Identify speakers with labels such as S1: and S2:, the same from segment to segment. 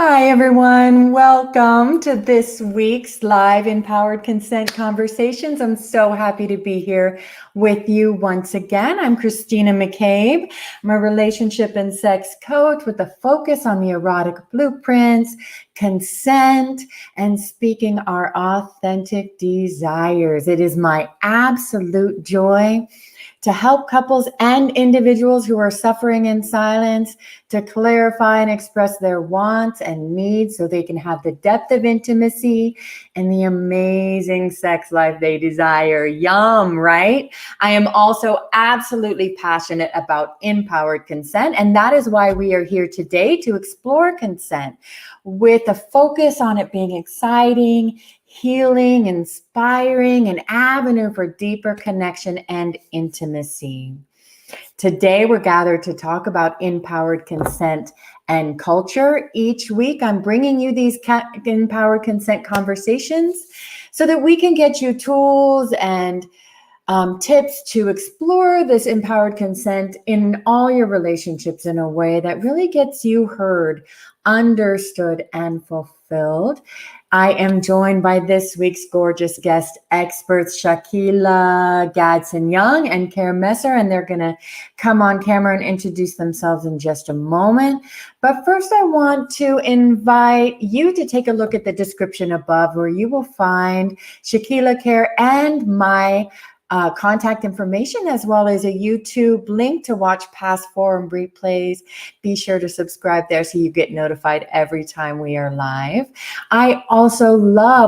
S1: Hi, everyone. Welcome to this week's live Empowered Consent Conversations. I'm so happy to be here with you once again. I'm Christina McCabe. I'm a relationship and sex coach with a focus on the erotic blueprints, consent, and speaking our authentic desires. It is my absolute joy to help couples and individuals who are suffering in silence to clarify and express their wants and needs so they can have the depth of intimacy and the amazing sex life they desire. Yum, right? I am also absolutely passionate about empowered consent, and that is why we are here today to explore consent with a focus on it being exciting, healing, inspiring, an avenue for deeper connection and intimacy. Today, we're gathered to talk about empowered consent and culture. Each week, I'm bringing you these empowered consent conversations so that we can get you tools and tips to explore this empowered consent in all your relationships in a way that really gets you heard, understood, and fulfilled. I am joined by this week's gorgeous guest experts, Shakiya, Gadson Young, and Care Messer, and they're going to come on camera and introduce themselves in just a moment. But first, I want to invite you to take a look at the description above, where you will find Shakiya, Care, and my contact information, as well as a YouTube link to watch past forum replays. Be sure to subscribe there so you get notified every time we are live.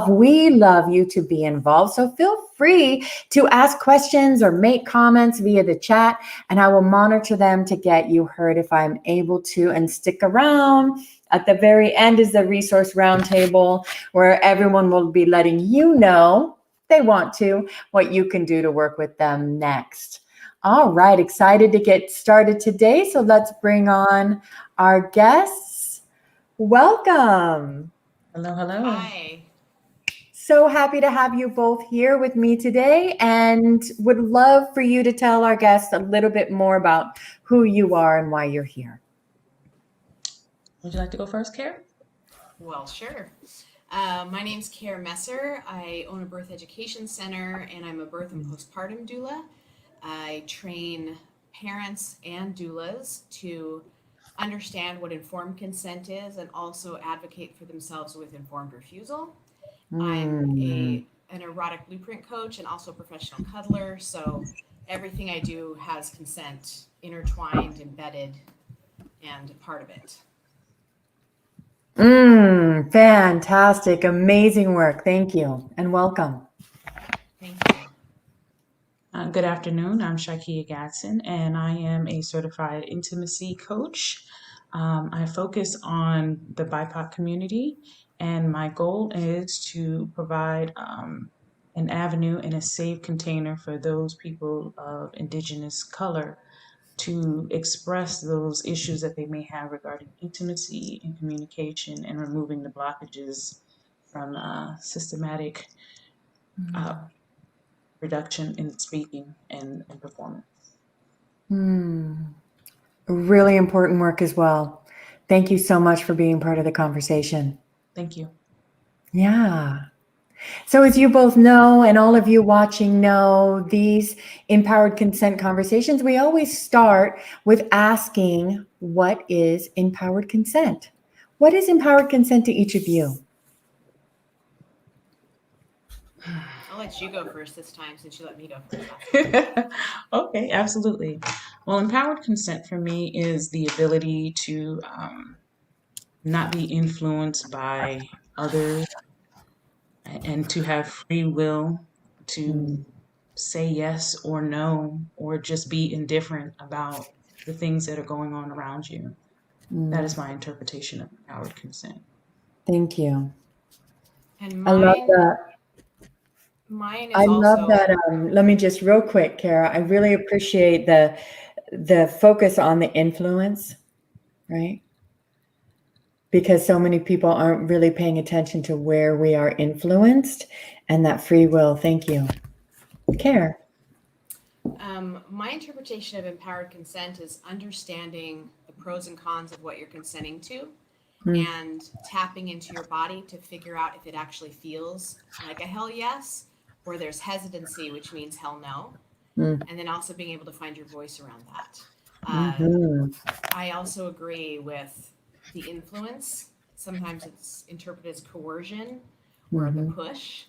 S1: We love you to be involved. So feel free to ask questions or make comments via the chat, and I will monitor them to get you heard if I'm able to, and stick around. At the very end is the resource roundtable, where everyone will be letting you know they want to, what you can do to work with them next. All right, excited to get started today. So let's bring on our guests. Welcome.
S2: Hello, hello.
S3: Hi.
S1: So happy to have you both here with me today, and would love for you to tell our guests a little bit more about who you are and why you're here.
S2: Would you like to go first, Care?
S3: Well, sure. My name's Care Messer. I own a birth education center, and I'm a birth and postpartum doula. I train parents and doulas to understand what informed consent is and also advocate for themselves with informed refusal. I'm an erotic blueprint coach and also a professional cuddler, so everything I do has consent intertwined, embedded, and part of it.
S1: Fantastic, amazing work. Thank you, and welcome.
S3: Thank you.
S2: Good afternoon. I'm Shakiya Gadson, and I am a certified intimacy coach. I focus on the BIPOC community, and my goal is to provide an avenue and a safe container for those people of Indigenous color to express those issues that they may have regarding intimacy and communication, and removing the blockages from systematic reduction in speaking and performance.
S1: Really important work as well. Thank you so much for being part of the conversation.
S2: Thank you.
S1: Yeah. So as you both know, and all of you watching know, these empowered consent conversations, we always start with asking, what is empowered consent? What is empowered consent to each of you?
S3: I'll let you go first this time since you let me go first.
S2: Okay, absolutely. Well, empowered consent for me is the ability to not be influenced by others, and to have free will to say yes or no, or just be indifferent about the things that are going on around you. That is my interpretation of empowered consent.
S1: Thank you.
S3: And
S1: I love that.
S3: Mine is
S1: I love
S3: also
S1: that. Let me just real quick, Kara. I really appreciate the focus on the influence, right? Because so many people aren't really paying attention to where we are influenced and that free will. Thank you. Care.
S3: my interpretation of empowered consent is understanding the pros and cons of what you're consenting to,
S1: Mm.
S3: and tapping into your body to figure out if it actually feels like a hell yes, or there's hesitancy, which means hell no.
S1: Mm.
S3: And then also being able to find your voice around that.
S1: Mhm.
S3: I also agree with the influence. Sometimes it's interpreted as coercion or the
S1: Mhm.
S3: push,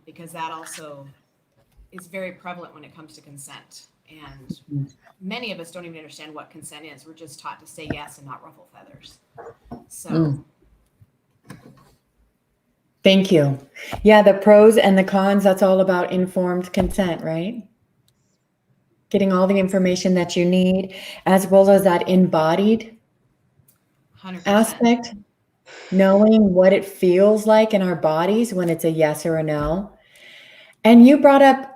S3: because that also is very prevalent when it comes to consent. And many of us don't even understand what consent is. We're just taught to say yes and not ruffle feathers. So,
S1: Mm. Thank you. Yeah, the pros and the cons, that's all about informed consent, right? Getting all the information that you need, as well as that embodied
S3: 100%.
S1: aspect, knowing what it feels like in our bodies when it's a yes or a no. And you brought up,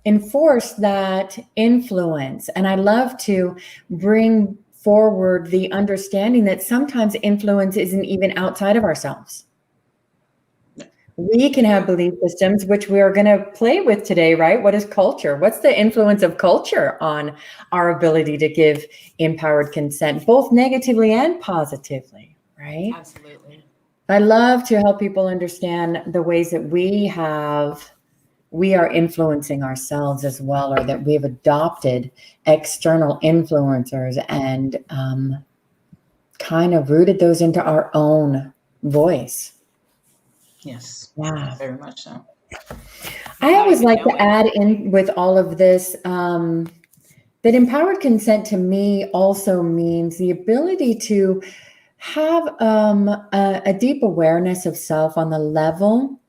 S1: enforce that influence. And I love to bring forward the understanding that sometimes influence isn't even outside of ourselves. We can have belief systems, which we are going to play with today, right? What is culture? What's the influence of culture on our ability to give empowered consent, both negatively and positively, right?
S3: Absolutely.
S1: I love to help people understand the ways that we are influencing ourselves as well, or that we've adopted external influencers and kind of rooted those into our own voice.
S2: Yes,
S1: Yeah.
S2: very much so.
S1: I always like to add in with all of this that empowered consent to me also means the ability to have a deep awareness of self on the level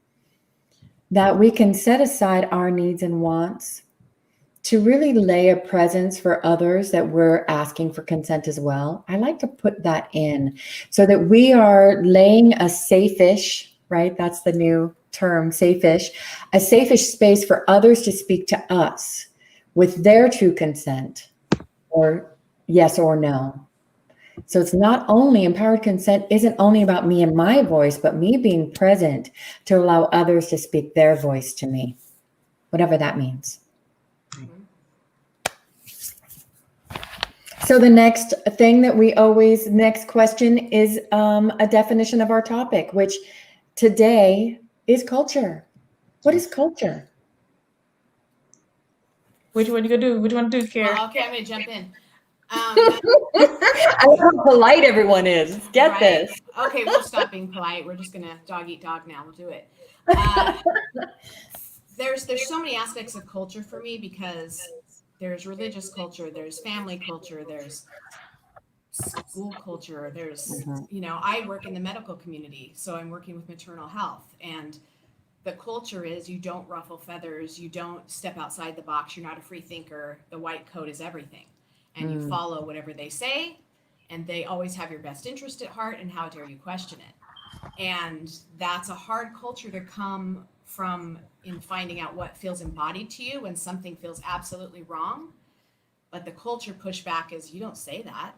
S1: that we can set aside our needs and wants to really lay a presence for others that we're asking for consent as well. I like to put that in so that we are laying a safe-ish, right? That's the new term, safe-ish, a safe-ish space for others to speak to us with their true consent or yes or no. So it's not only empowered consent isn't only about me and my voice, but me being present to allow others to speak their voice to me, whatever that means. So the next thing that next question is a definition of our topic, which today is culture. What is culture?
S2: What do you want to do? What do you want to do, Kara?
S3: Well, okay, I'm going to jump in.
S1: I love how polite everyone is. Get
S3: right?
S1: this.
S3: Okay, we'll stop being polite. We're just going to dog eat dog now. We'll do it. There's so many aspects of culture for me, because there's religious culture, there's family culture, there's school culture, there's, I work in the medical community, so I'm working with maternal health, and the culture is you don't ruffle feathers, you don't step outside the box, you're not a free thinker, the white coat is everything, and you follow whatever they say, and they always have your best interest at heart, and how dare you question it. And that's a hard culture to come from, in finding out what feels embodied to you when something feels absolutely wrong. But the culture pushback is, you don't say that.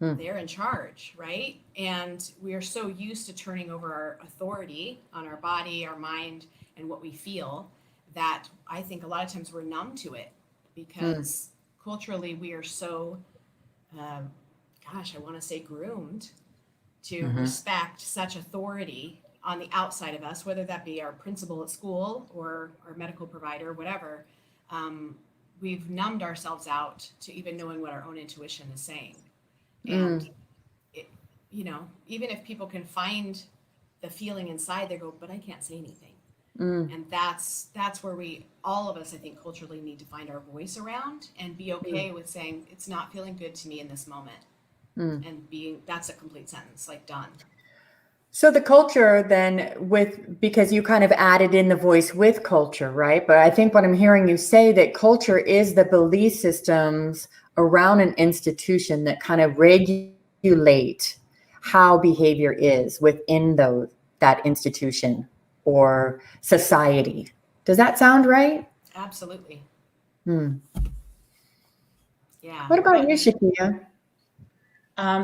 S3: They're in charge, right? And we are so used to turning over our authority on our body, our mind, and what we feel, that I think a lot of times we're numb to it, because culturally we are so, I want to say groomed to respect such authority on the outside of us, whether that be our principal at school or our medical provider, whatever. We've numbed ourselves out to even knowing what our own intuition is saying. And, even if people can find the feeling inside, they go, but I can't say anything. And that's where all of us, I think, culturally need to find our voice around and be okay with saying, it's not feeling good to me in this moment. And that's a complete sentence, like done.
S1: So the culture then because you kind of added in the voice with culture, right? But I think what I'm hearing you say, that culture is the belief systems around an institution that kind of regulate how behavior is within that institution or society. Does that sound right?
S3: Absolutely. Yeah.
S1: What about you, Shakiya?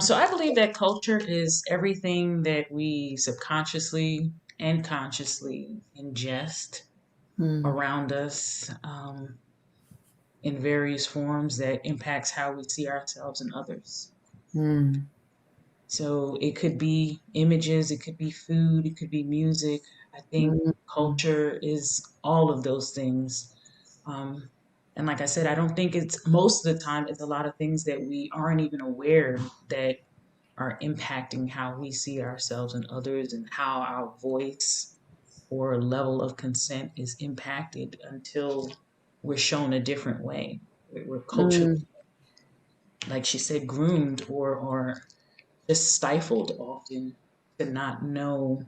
S2: So I believe that culture is everything that we subconsciously and consciously ingest around us in various forms that impacts how we see ourselves and others.
S1: Mm.
S2: So it could be images, it could be food, it could be music. I think
S1: Mm.
S2: culture is all of those things. Um, and like I said, I don't think it's most of the time, it's a lot of things that we aren't even aware that are impacting how we see ourselves and others and how our voice or level of consent is impacted until we're shown a different way. We're culturally,
S1: Mm.
S2: like she said, groomed or just stifled often to not know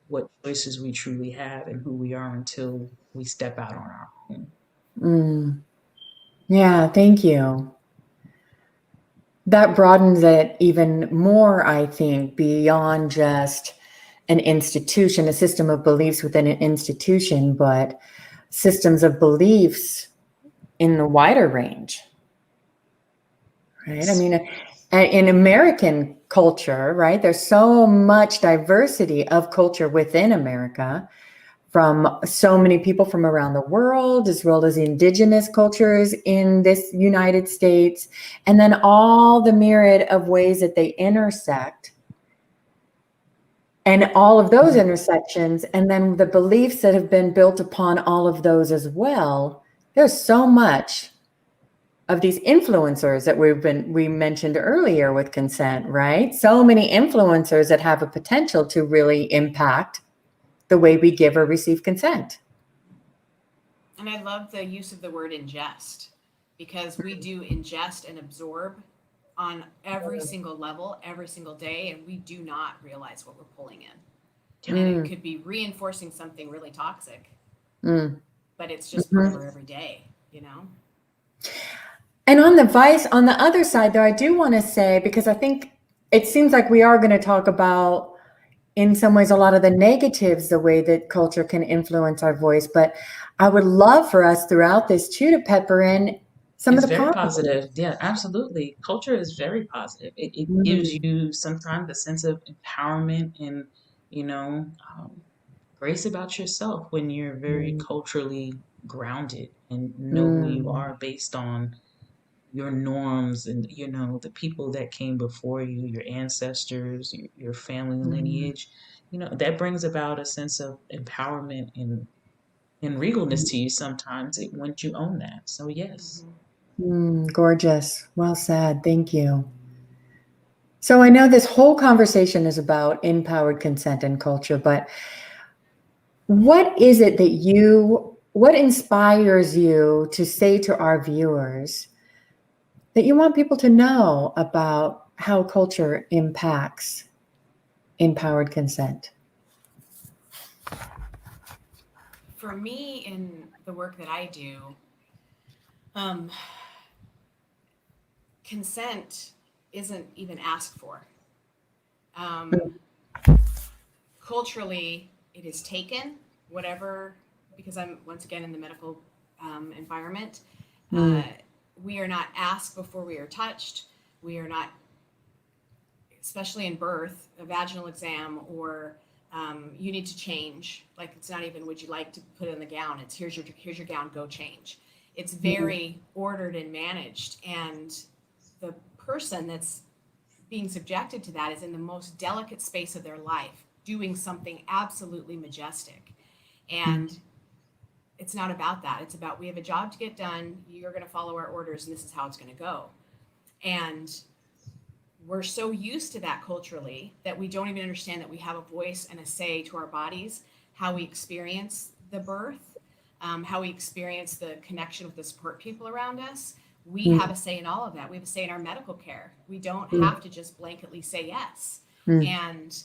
S2: what choices we truly have and who we are until we step out on our own.
S1: Mm. Yeah, thank you. That broadens it even more, I think, beyond just an institution, a system of beliefs within an institution, but systems of beliefs in the wider range, right? I mean, in American culture, right, there's so much diversity of culture within America, from so many people from around the world, as well as indigenous cultures in this United States, and then all the myriad of ways that they intersect, and all of those intersections, and then the beliefs that have been built upon all of those as well. There's so much of these influencers that we mentioned earlier with consent, right? So many influencers that have a potential to really impact the way we give or receive consent.
S3: And I love the use of the word ingest, because we do ingest and absorb on every single level, every single day, and we do not realize what we're pulling in. And it could be reinforcing something really toxic, but it's just part of our everyday, you know?
S1: And on the other side, though, I do want to say, because I think it seems like we are going to talk about, in some ways, a lot of the negatives, the way that culture can influence our voice. But I would love for us throughout this too to pepper in some of
S2: It's
S1: the
S2: very
S1: positives.
S2: positive. Yeah, absolutely. Culture is very positive. It gives you sometimes a sense of empowerment and, you know, grace about yourself when you're very
S1: Mm,
S2: culturally grounded and know who you
S1: mm,
S2: are based on your norms and, you know, the people that came before you, your ancestors, your family
S1: mm,
S2: lineage. You know, that brings about a sense of empowerment and regalness to you sometimes once you own that. So, yes.
S1: gorgeous. Well said. Thank you. So I know this whole conversation is about empowered consent and culture, but what is it what inspires you to say to our viewers that you want people to know about how culture impacts empowered consent?
S3: For me, in the work that I do, um, consent isn't even asked for. Um, Culturally, it is taken, whatever, because I'm once again in the medical environment. Uh,
S1: Mm,
S3: we are not asked before we are touched. We are not, especially in birth, a vaginal exam, or you need to change. Like, it's not even, would you like to put in the gown? It's here's your gown, go change. It's
S1: mm,
S3: very ordered and managed, and the person that's being subjected to that is in the most delicate space of their life, doing something absolutely majestic.
S1: mm,
S3: And it's not about that. It's about, we have a job to get done. You're going to follow our orders, and this is how it's going to go. And we're so used to that culturally that we don't even understand that we have a voice and a say to our bodies, how we experience the birth, how we experience the connection with the support people around us. We
S1: mm,
S3: have a say in all of that. We have a say in our medical care. We don't
S1: mm,
S3: have to just blanketly say yes.
S1: mm,
S3: And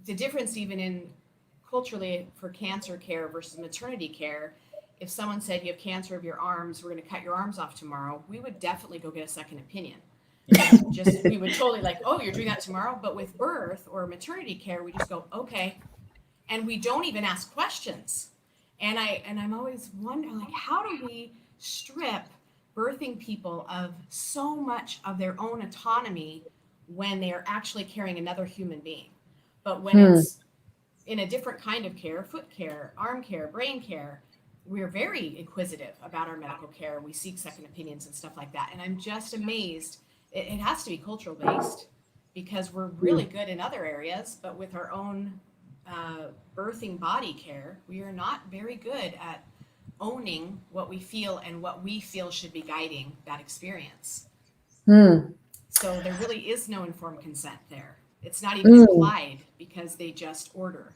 S3: the difference, even in culturally, for cancer care versus maternity care, if someone said you have cancer of your arms, we're going to cut your arms off tomorrow, we would definitely go get a second opinion. And just, we would totally like, oh, you're doing that tomorrow. But with birth or maternity care, we just go, okay. And we don't even ask questions. And I'm always wondering, like, how do we strip birthing people of so much of their own autonomy when they are actually carrying another human being? But when
S1: mm,
S3: it's in a different kind of care, foot care, arm care, brain care, we're very inquisitive about our medical care. We seek second opinions and stuff like that. And I'm just amazed it has to be cultural based, because we're really good in other areas, but with our own birthing body care, we are not very good at owning what we feel and what we feel should be guiding that experience. So there really is no informed consent there. It's not even implied, because they just order.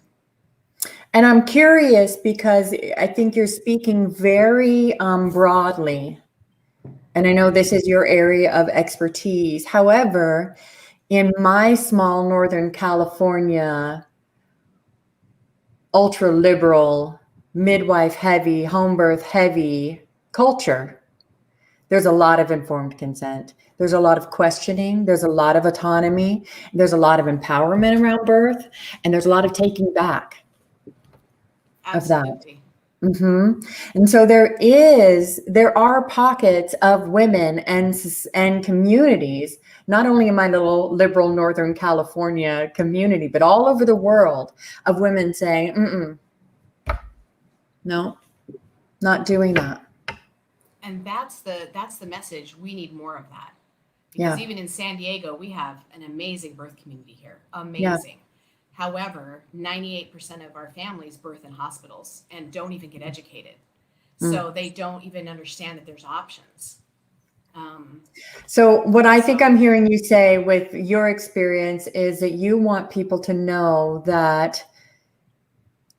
S1: And I'm curious because I think you're speaking very broadly. And I know this is your area of expertise. However, in my small Northern California, ultra liberal, midwife heavy, home birth heavy culture, there's a lot of informed consent. There's a lot of questioning. There's a lot of autonomy. There's a lot of empowerment around birth. And there's a lot of taking back of that.
S3: Absolutely.
S1: And so there are pockets of women and communities, not only in my little liberal Northern California community, but all over the world, of women saying, no, not doing that.
S3: And that's the message. We need more of that, because
S1: Yeah.
S3: even in San Diego, we have an amazing birth community here. Amazing.
S1: Yeah.
S3: However, 98% of our families birth in hospitals and don't even get educated. So they don't even understand that there's options.
S1: So what I think I'm hearing you say with your experience is that you want people to know that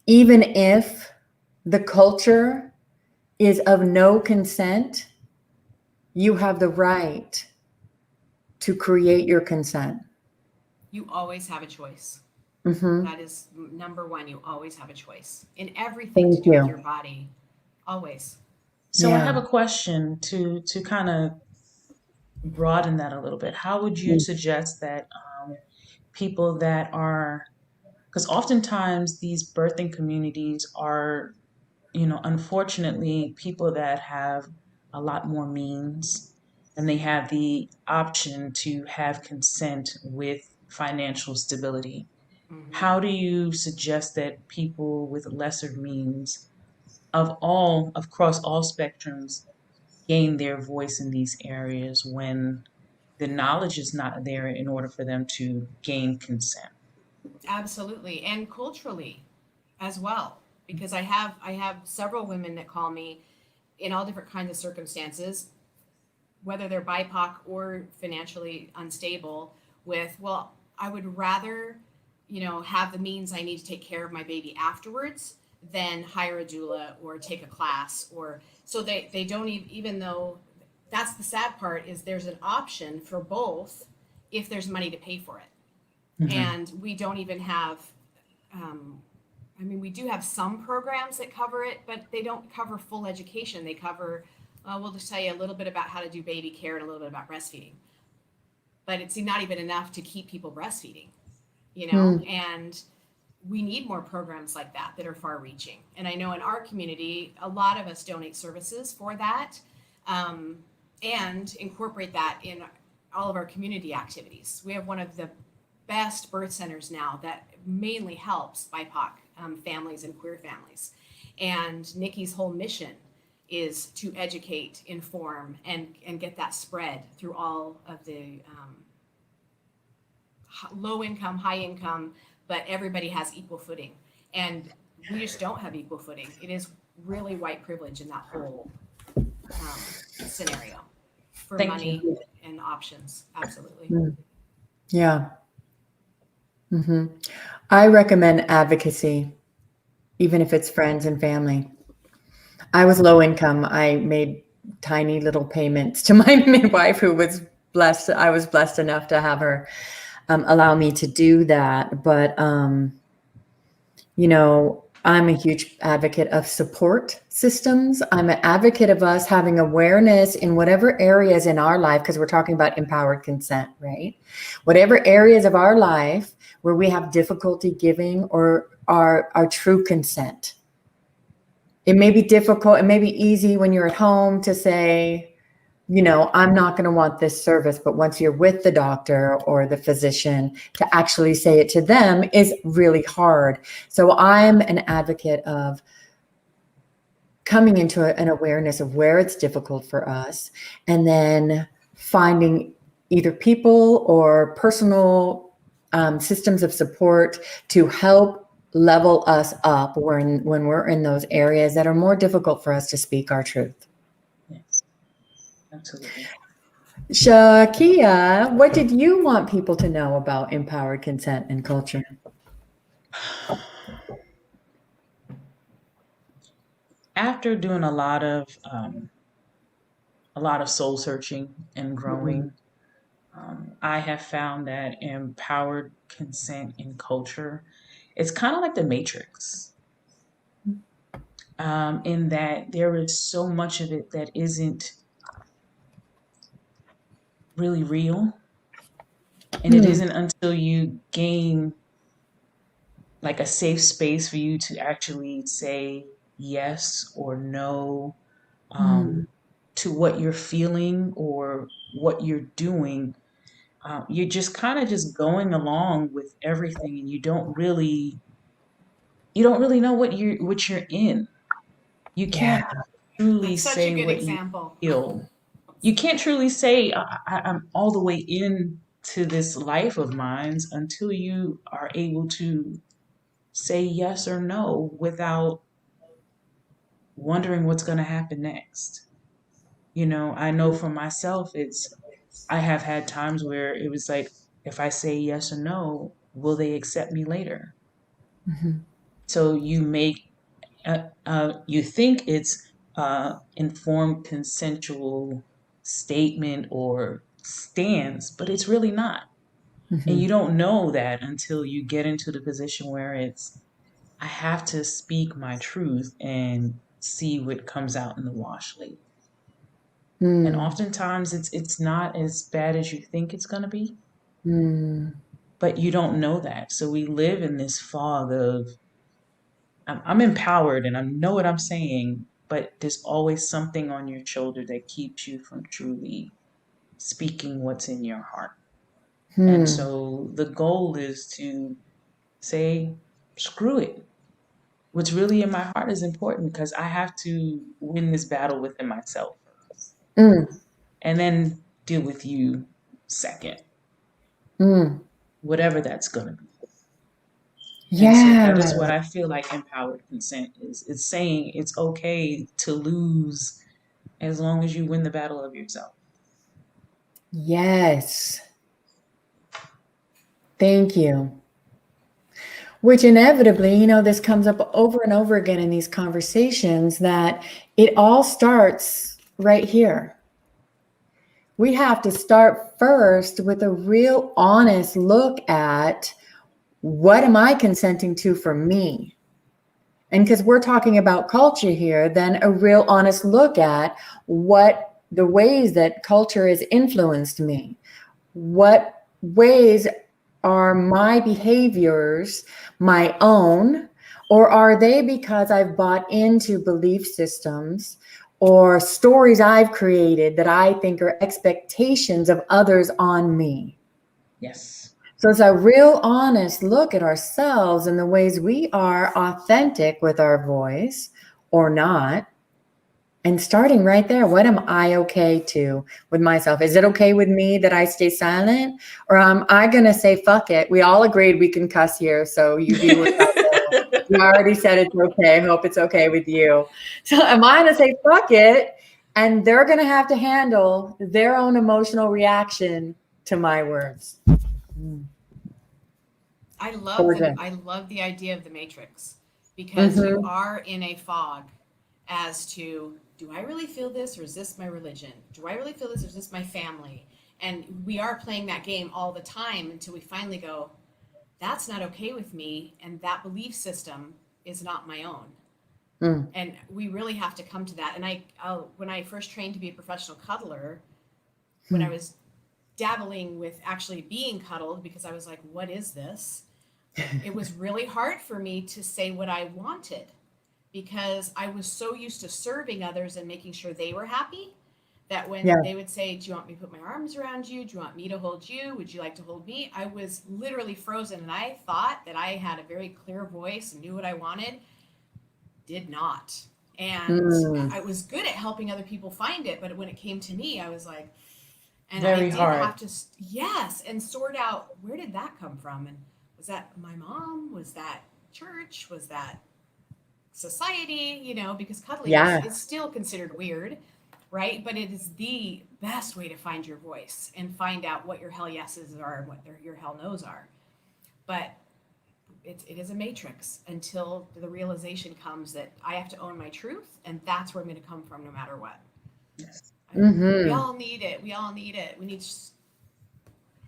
S1: even if the culture is of no consent, you have the right to create your consent.
S3: You always have a choice. That is number one. You always have a choice in everything to do with your body. Always.
S2: So I have a question to kind of broaden that a little bit. How would you suggest that people that are, because oftentimes these birthing communities are, unfortunately, people that have a lot more means, and they have the option to have consent with financial stability. How do you suggest that people with lesser means across all spectrums gain their voice in these areas when the knowledge is not there in order for them to gain consent?
S3: Absolutely. And culturally as well, because I have several women that call me in all different kinds of circumstances, whether they're BIPOC or financially unstable, with, well, I would rather, have the means I need to take care of my baby afterwards than hire a doula or take a class. Or so they don't even though that's the sad part, is there's an option for both if there's money to pay for it. And we don't even have, we do have some programs that cover it, but they don't cover full education. They cover, we'll just tell you a little bit about how to do baby care and a little bit about breastfeeding. But it's not even enough to keep people breastfeeding, and we need more programs like that are far reaching. And I know in our community, a lot of us donate services for that, and incorporate that in all of our community activities. We have one of the best birth centers now that mainly helps BIPOC families and queer families. And Nikki's whole mission is to educate, inform, and get that spread through all of the low income, high income, but everybody has equal footing. And we just don't have equal footing. It is really white privilege in that whole scenario for
S2: Thank
S3: money
S2: you.
S3: and options. Absolutely.
S1: Yeah. I recommend advocacy, even if it's friends and family. I was low income. I made tiny little payments to my midwife, who was blessed. I was blessed enough to have her allow me to do that. But, I'm a huge advocate of support systems. I'm an advocate of us having awareness in whatever areas in our life, because we're talking about empowered consent, right? Whatever areas of our life where we have difficulty giving or our true consent. It may be difficult. It may be easy when you're at home to say, I'm not going to want this service. But once you're with the doctor or the physician, to actually say it to them is really hard. So I'm an advocate of coming into an awareness of where it's difficult for us, and then finding either people or personal systems of support to help level us up when we're in those areas that are more difficult for us to speak our truth.
S2: Yes, absolutely.
S1: Shakiya, what did you want people to know about empowered consent and culture?
S2: After doing a lot of soul searching and growing, I have found that empowered consent and culture, it's kind of like the Matrix, in that there is so much of it that isn't really real. And it isn't until you gain like a safe space for you to actually say yes or no to what you're feeling or what you're doing. You're just kind of just going along with everything, and you don't really know what you're in. You can't truly
S3: That's such a
S2: say
S3: good
S2: what you
S3: example.
S2: feel. You can't truly say I'm all the way in to this life of mine until you are able to say yes or no without wondering what's going to happen next. I know for myself, I have had times where it was like, if I say yes or no, will they accept me later? So you think it's informed consensual statement or stance, but it's really not. And you don't know that until you get into the position where I have to speak my truth and see what comes out in the wash later. And oftentimes it's not as bad as you think it's going to be, but you don't know that. So we live in this fog of I'm empowered and I know what I'm saying, but there's always something on your shoulder that keeps you from truly speaking what's in your heart. And so the goal is to say, screw it. What's really in my heart is important because I have to win this battle within myself first, and then deal with you second, whatever that's going to be. And so that is what I feel like empowered consent is. It's saying it's okay to lose as long as you win the battle of yourself.
S1: Yes. Thank you. Which inevitably, this comes up over and over again in these conversations, that it all starts right here. We have to start first with a real honest look at, what am I consenting to for me? And because we're talking about culture here, then a real honest look at what the ways that culture has influenced me. What ways are my behaviors my own, or are they because I've bought into belief systems or stories I've created that I think are expectations of others on me?
S2: Yes.
S1: So it's a real honest look at ourselves and the ways we are authentic with our voice or not. And starting right there, what am I okay to with myself? Is it okay with me that I stay silent? Or am I going to say, fuck it? We all agreed we can cuss here. So you do what I do. You already said it's okay. Hope it's okay with you. So am I going to say, fuck it? And they're going to have to handle their own emotional reaction to my words.
S3: I love the idea of the Matrix, because you are in a fog as to, do I really feel this, or is this my religion? Do I really feel this, or is this my family? And we are playing that game all the time until we finally go, that's not okay with me, and that belief system is not my own. And we really have to come to that. And when I first trained to be a professional cuddler, when I was dabbling with actually being cuddled, because I was like, what is this? It was really hard for me to say what I wanted, because I was so used to serving others and making sure they were happy, that when they would say, do you want me to put my arms around you? Do you want me to hold you? Would you like to hold me? I was literally frozen, and I thought that I had a very clear voice and knew what I wanted. Did not. And I was good at helping other people find it, but when it came to me, I was like, And
S2: Very
S3: I did
S2: hard.
S3: have to, yes, and sort out, where did that come from? And was that my mom? Was that church? Was that society? You know, because cuddling
S1: Yeah.
S3: is still considered weird, right? But it is the best way to find your voice and find out what your hell yeses are and what your hell no's are. But it is a matrix until the realization comes that I have to own my truth, and that's where I'm going to come from no matter what.
S2: Yes.
S3: We all need it. We all need it. We need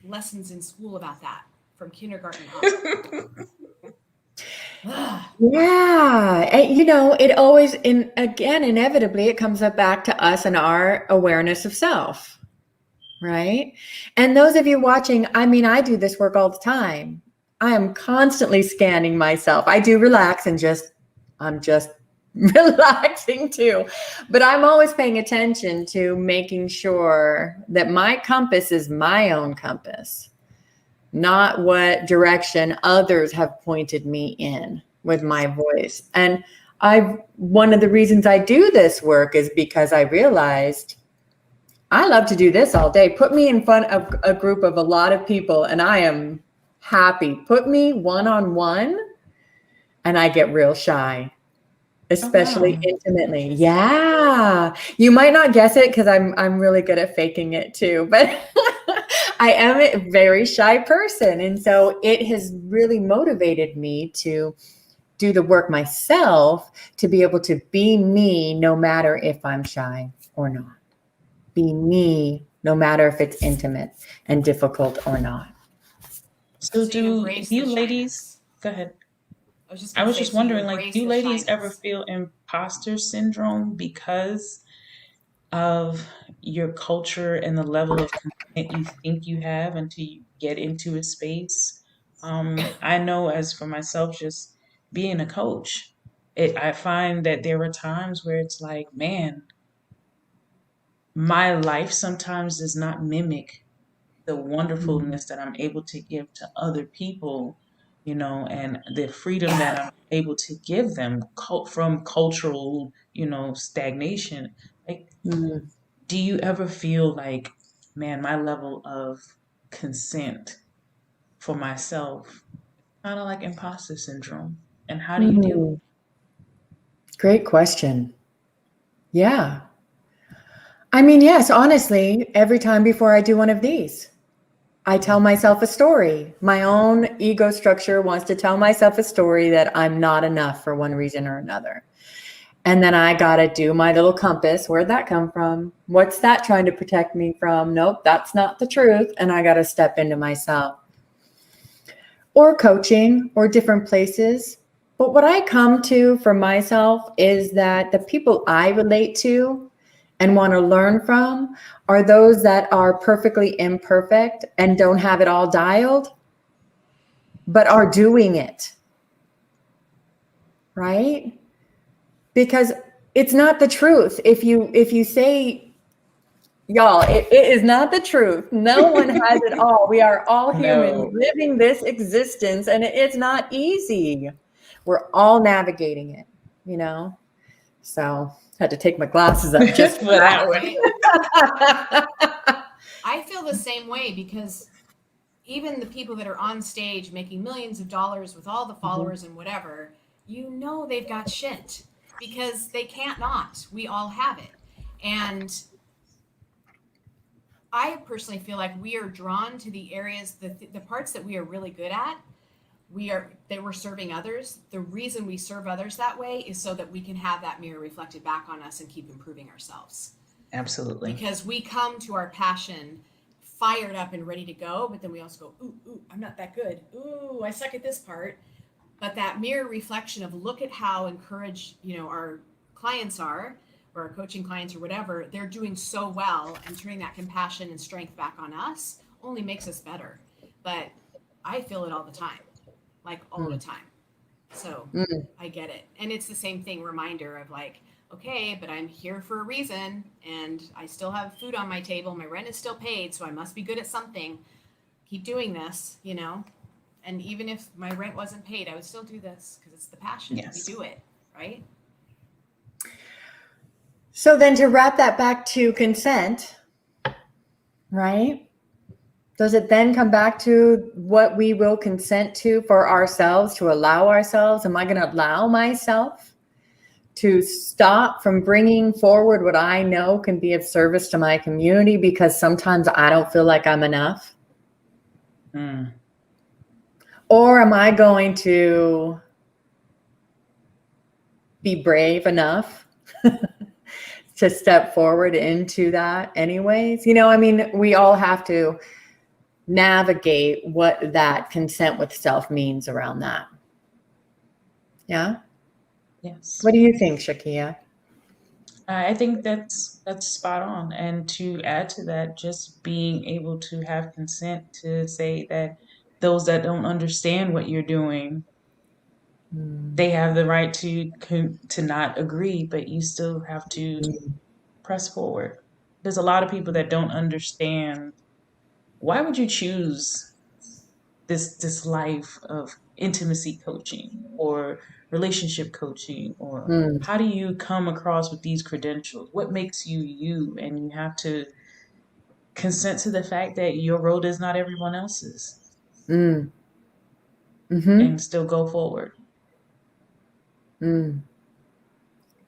S3: lessons in school about that from kindergarten up.
S1: Yeah. And, you know, it always, inevitably, it comes up back to us and our awareness of self, right? And those of you watching, I mean, I do this work all the time. I am constantly scanning myself. I do relax and I'm just relaxing too. But I'm always paying attention to making sure that my compass is my own compass, not what direction others have pointed me in with my voice. And one of the reasons I do this work is because I realized I love to do this all day. Put me in front of a group of a lot of people and I am happy. Put me one-on-one and I get real shy, especially intimately. Yeah. You might not guess it because I'm really good at faking it too, but I am a very shy person. And so it has really motivated me to do the work myself to be able to be me no matter if I'm shy or not. Be me no matter if it's intimate and difficult or not.
S2: So
S3: you
S2: do
S3: embrace
S2: you
S3: the
S2: ladies,
S3: shyness.
S2: go ahead.
S3: I
S2: was just wondering, like, do you ladies
S3: shyness.
S2: ever feel imposter syndrome because of your culture and the level of consent you think you have until you get into a space? I know, as for myself, just being a coach, I find that there are times where it's like, man, my life sometimes does not mimic the wonderfulness that I'm able to give to other people, you know, and the freedom that I'm able to give them from cultural, you know, stagnation. Like, do you ever feel like, man, my level of consent for myself, kind of like imposter syndrome? And how do you deal with it?
S1: Great question. Yeah. I mean, yes, honestly, every time before I do one of these, I tell myself a story. My own ego structure wants to tell myself a story that I'm not enough for one reason or another. And then I got to do my little compass. Where'd that come from? What's that trying to protect me from? Nope, that's not the truth. And I got to step into myself. Or coaching or different places. But what I come to for myself is that the people I relate to and want to learn from are those that are perfectly imperfect and don't have it all dialed, but are doing it. Right? Because it's not the truth. If you say, y'all, it is not the truth. No one has it all. We are all humans living this existence, and it's not easy. We're all navigating it, you know? So had to take my glasses up just for that one.
S3: I feel the same way because even the people that are on stage making millions of dollars with all the followers and whatever, you know they've got shit because they can't not. We all have it. And I personally feel like we are drawn to the areas, the parts that we are really good at. We're serving others. The reason we serve others that way is so that we can have that mirror reflected back on us and keep improving ourselves.
S2: Absolutely.
S3: Because we come to our passion fired up and ready to go, but then we also go, ooh, I'm not that good. Ooh, I suck at this part. But that mirror reflection of look at how encouraged, you know, our clients are, or our coaching clients or whatever, they're doing so well, and turning that compassion and strength back on us only makes us better. But I feel it all the time, like all the time. So I get it. And it's the same thing, reminder of like, okay, but I'm here for a reason and I still have food on my table. My rent is still paid, so I must be good at something. Keep doing this, you know? And even if my rent wasn't paid, I would still do this because it's the passion.
S2: Yes.
S3: We do it, right?
S1: So then to wrap that back to consent, right? Does it then come back to what we will consent to for ourselves, to allow ourselves? Am I going to allow myself to stop from bringing forward what I know can be of service to my community because sometimes I don't feel like I'm enough? Or am I going to be brave enough to step forward into that anyways? You know, I mean, we all have to navigate what that consent with self means around that. Yeah?
S2: Yes.
S1: What do you think, Shakiya?
S2: I think that's spot on. And to add to that, just being able to have consent to say that those that don't understand what you're doing, they have the right to not agree, but you still have to press forward. There's a lot of people that don't understand, why would you choose this life of intimacy coaching or relationship coaching, or how do you come across with these credentials? What makes you you? And you have to consent to the fact that your road is not everyone else's, and still go forward.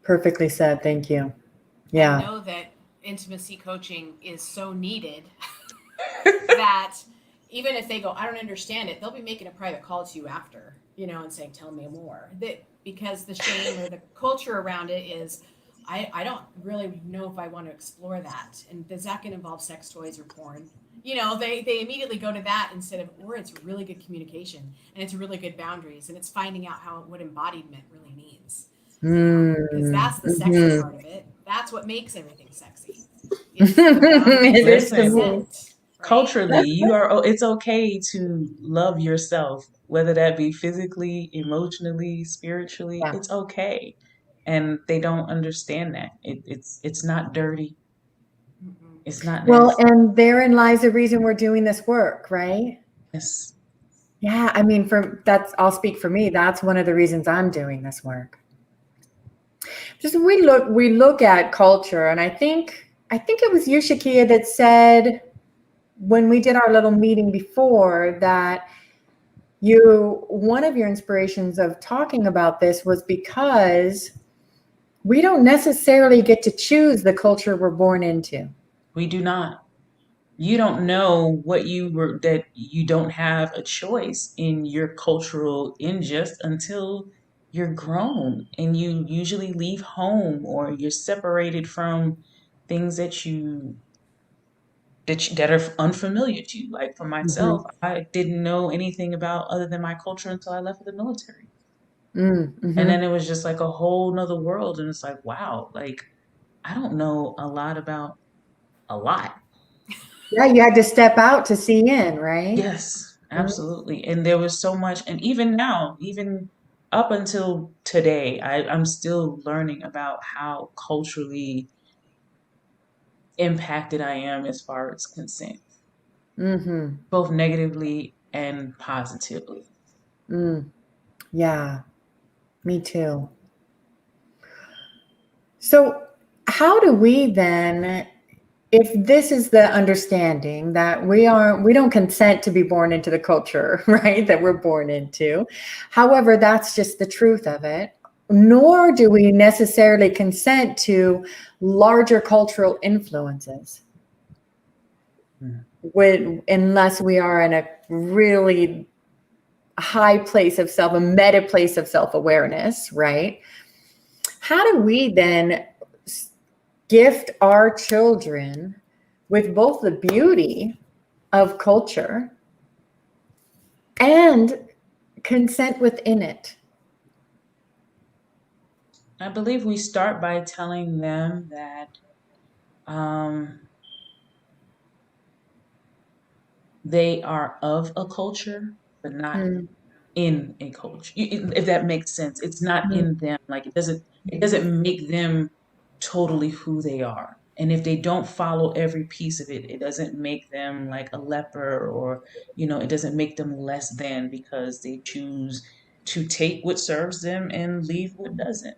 S1: Perfectly said. Thank you. Yeah.
S3: I know that intimacy coaching is so needed that even if they go, I don't understand it, they'll be making a private call to you after, you know, and saying, tell me more. That because the shame or the culture around it is, I don't really know if I want to explore that. And is that going to involve sex toys or porn? You know, they immediately go to that instead of, or it's really good communication and it's really good boundaries and it's finding out what embodiment really means. Because that's the sexy part of it. That's what makes everything sexy. It's the consent.
S2: Culturally, it's okay to love yourself, whether that be physically, emotionally, spiritually.
S1: Yeah.
S2: It's okay. And they don't understand that. It's not dirty. It's not nasty.
S1: Well, and therein lies the reason we're doing this work, right?
S2: Yes.
S1: Yeah, I mean, I'll speak for me. That's one of the reasons I'm doing this work. Just we look at culture, and I think it was you, Shakiya, that said when we did our little meeting before that one of your inspirations of talking about this was because we don't necessarily get to choose the culture we're born into.
S2: We do not. You don't know that you don't have a choice in your cultural ingest until you're grown and you usually leave home or you're separated from things that are unfamiliar to you. Like for myself, I didn't know anything about other than my culture until I left the military. And then it was just like a whole nother world. And it's like, wow, like I don't know a lot about a lot.
S1: Yeah, you had to step out to see in, right?
S2: Yes, absolutely. And there was so much, and even now, even up until today, I'm still learning about how culturally impacted I am as far as consent, both negatively and positively.
S1: Yeah, me too. So how do we then, if this is the understanding that we don't consent to be born into the culture, right, that we're born into, however, that's just the truth of it, nor do we necessarily consent to larger cultural influences unless we are in a really high place of self, a meta place of self-awareness, right? How do we then gift our children with both the beauty of culture and consent within it?
S2: I believe we start by telling them that they are of a culture, but not in a culture. If that makes sense, it's not in them. Like it doesn't make them totally who they are. And if they don't follow every piece of it, it doesn't make them like a leper, or it doesn't make them less than because they choose to take what serves them and leave what doesn't.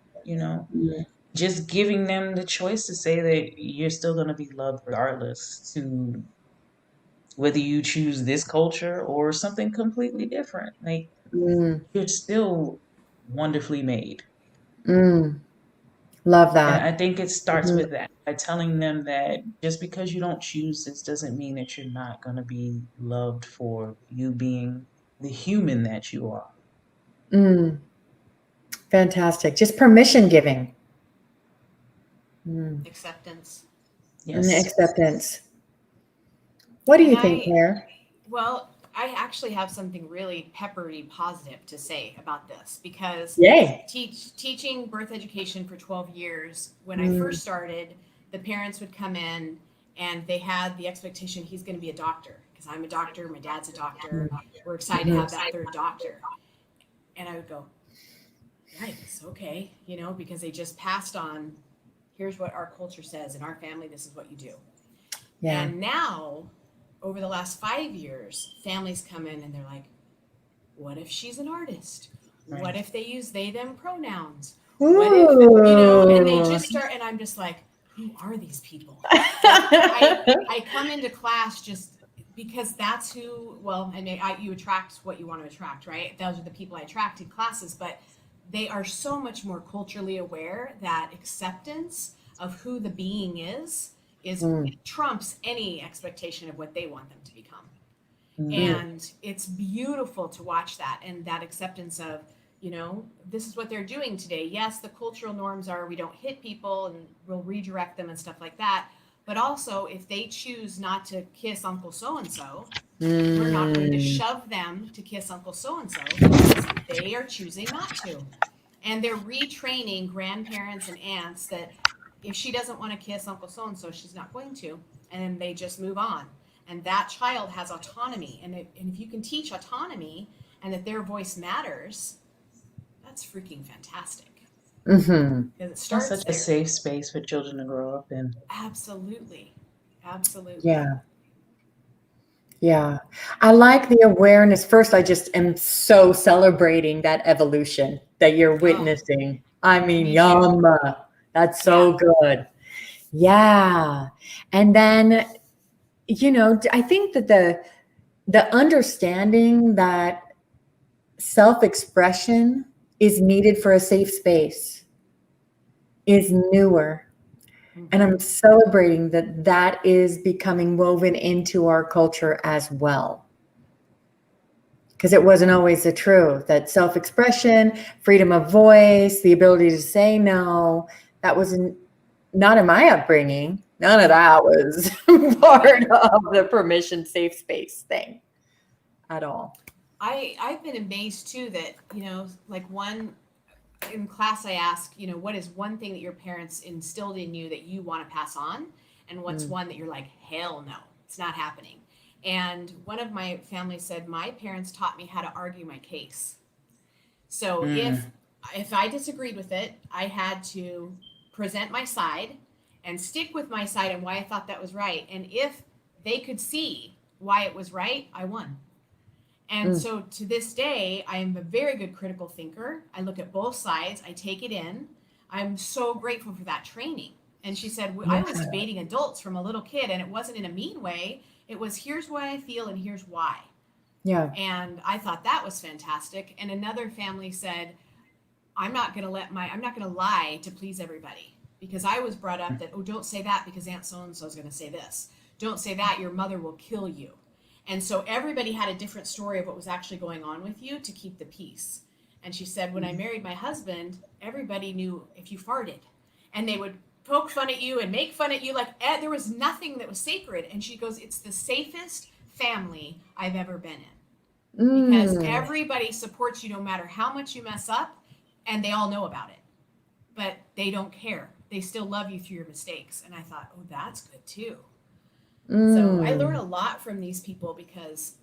S2: Just giving them the choice to say that you're still going to be loved regardless, to whether you choose this culture or something completely different. Like,
S1: Mm,
S2: you're still wonderfully made.
S1: mm. Love
S2: And
S1: that.
S2: I think it starts
S1: Mhm.
S2: with that, by telling them that just because you don't choose this doesn't mean that you're not going to be loved for you being the human that you are.
S1: Mm. Fantastic. Just permission giving. Mm.
S3: Acceptance.
S1: And the
S2: Yes.
S1: acceptance. What do
S3: And
S1: you think, Claire?
S3: well, I actually have something really peppery positive to say about this because
S1: Yay.
S3: teaching birth education for 12 years, when I
S1: Mm.
S3: first started, the parents would come in and they had the expectation he's going to be a doctor because I'm a doctor, my dad's a doctor, we're excited to
S1: Mhm.
S3: have that third doctor. And I would go, yikes, okay, because they just passed on, here's what our culture says in our family, this is what you do.
S1: Yeah.
S3: And now, over the last 5 years, families come in and they're like, what if she's an artist?
S2: Right.
S3: What if they use they, them pronouns? What if, and they just start, and I'm just like, who are these people? I come into class just because that's who, well, and you attract what you want to attract, right? Those are the people I attract in classes, but they are so much more culturally aware that acceptance of who the being is
S1: Mm.
S3: trumps any expectation of what they want them to become.
S2: Mm.
S3: And it's beautiful to watch that and that acceptance of, this is what they're doing today. Yes, the cultural norms are we don't hit people and we'll redirect them and stuff like that. But also, if they choose not to kiss Uncle so and so, we're not going to shove them to kiss Uncle so and so because they are choosing not to. And they're retraining grandparents and aunts that if she doesn't want to kiss Uncle so and so, she's not going to. And then they just move on. And that child has autonomy. And if you can teach autonomy and that their voice matters, that's freaking fantastic.
S1: Mm-hmm.
S3: Because it
S2: That's
S3: starts
S2: such
S3: there.
S2: a safe space for children to grow up in.
S3: Absolutely. Absolutely.
S1: Yeah. Yeah. I like the awareness. First, I just am so celebrating that evolution that you're witnessing. I mean,
S3: me too.
S1: yum. That's so good. Yeah. And then, I think that the understanding that self-expression is needed for a safe space is newer. And I'm celebrating that that is becoming woven into our culture as well. Because it wasn't always the truth, that self-expression, freedom of voice, the ability to say no, that wasn't not in my upbringing. None of that was part of the permission safe space thing at all.
S3: I've been amazed too that, like one in class I ask, what is one thing that your parents instilled in you that you want to pass on? And what's one that you're like, hell no, it's not happening. And one of my family said, my parents taught me how to argue my case. So if I disagreed with it, I had to present my side and stick with my side and why I thought that was right. And if they could see why it was right, I won. And so to this day, I am a very good critical thinker. I look at both sides, I take it in. I'm so grateful for that training. And she said, I was debating adults from a little kid, and it wasn't in a mean way. It was, here's what I feel, and here's why.
S1: Yeah.
S3: And I thought that was fantastic. And another family said, I'm not going to lie to please everybody. Because I was brought up that, don't say that because Aunt so-and-so is going to say this. Don't say that, your mother will kill you. And so everybody had a different story of what was actually going on with you to keep the peace. And she said, when I married my husband, everybody knew if you farted. And they would poke fun at you and make fun at you. Like, there was nothing that was sacred. And she goes, it's the safest family I've ever been in. Because everybody supports you no matter how much you mess up. And they all know about it. But they don't care. They still love you through your mistakes. And I thought, oh, that's good too. So I learn a lot from these people because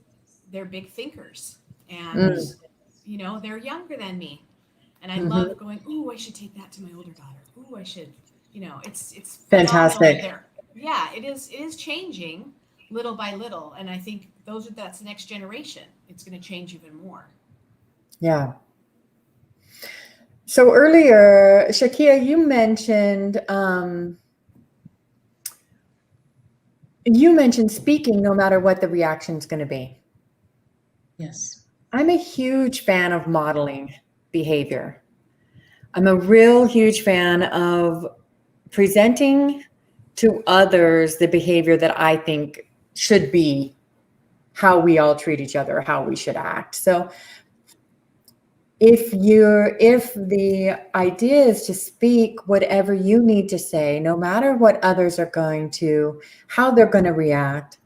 S3: they're big thinkers and, they're younger than me. And I love going, ooh, I should take that to my older daughter. Ooh, I should, it's
S1: Fantastic.
S3: Yeah, it is changing little by little. And I think that's the next generation. It's going to change even more.
S1: Yeah. So earlier, Shakiya, you mentioned, You mentioned speaking no matter what the reaction's going to be.
S2: Yes.
S1: I'm a huge fan of modeling behavior. I'm a real huge fan of presenting to others the behavior that I think should be how we all treat each other, how we should act. So if the idea is to speak whatever you need to say, no matter what others are going to, how they're going to react,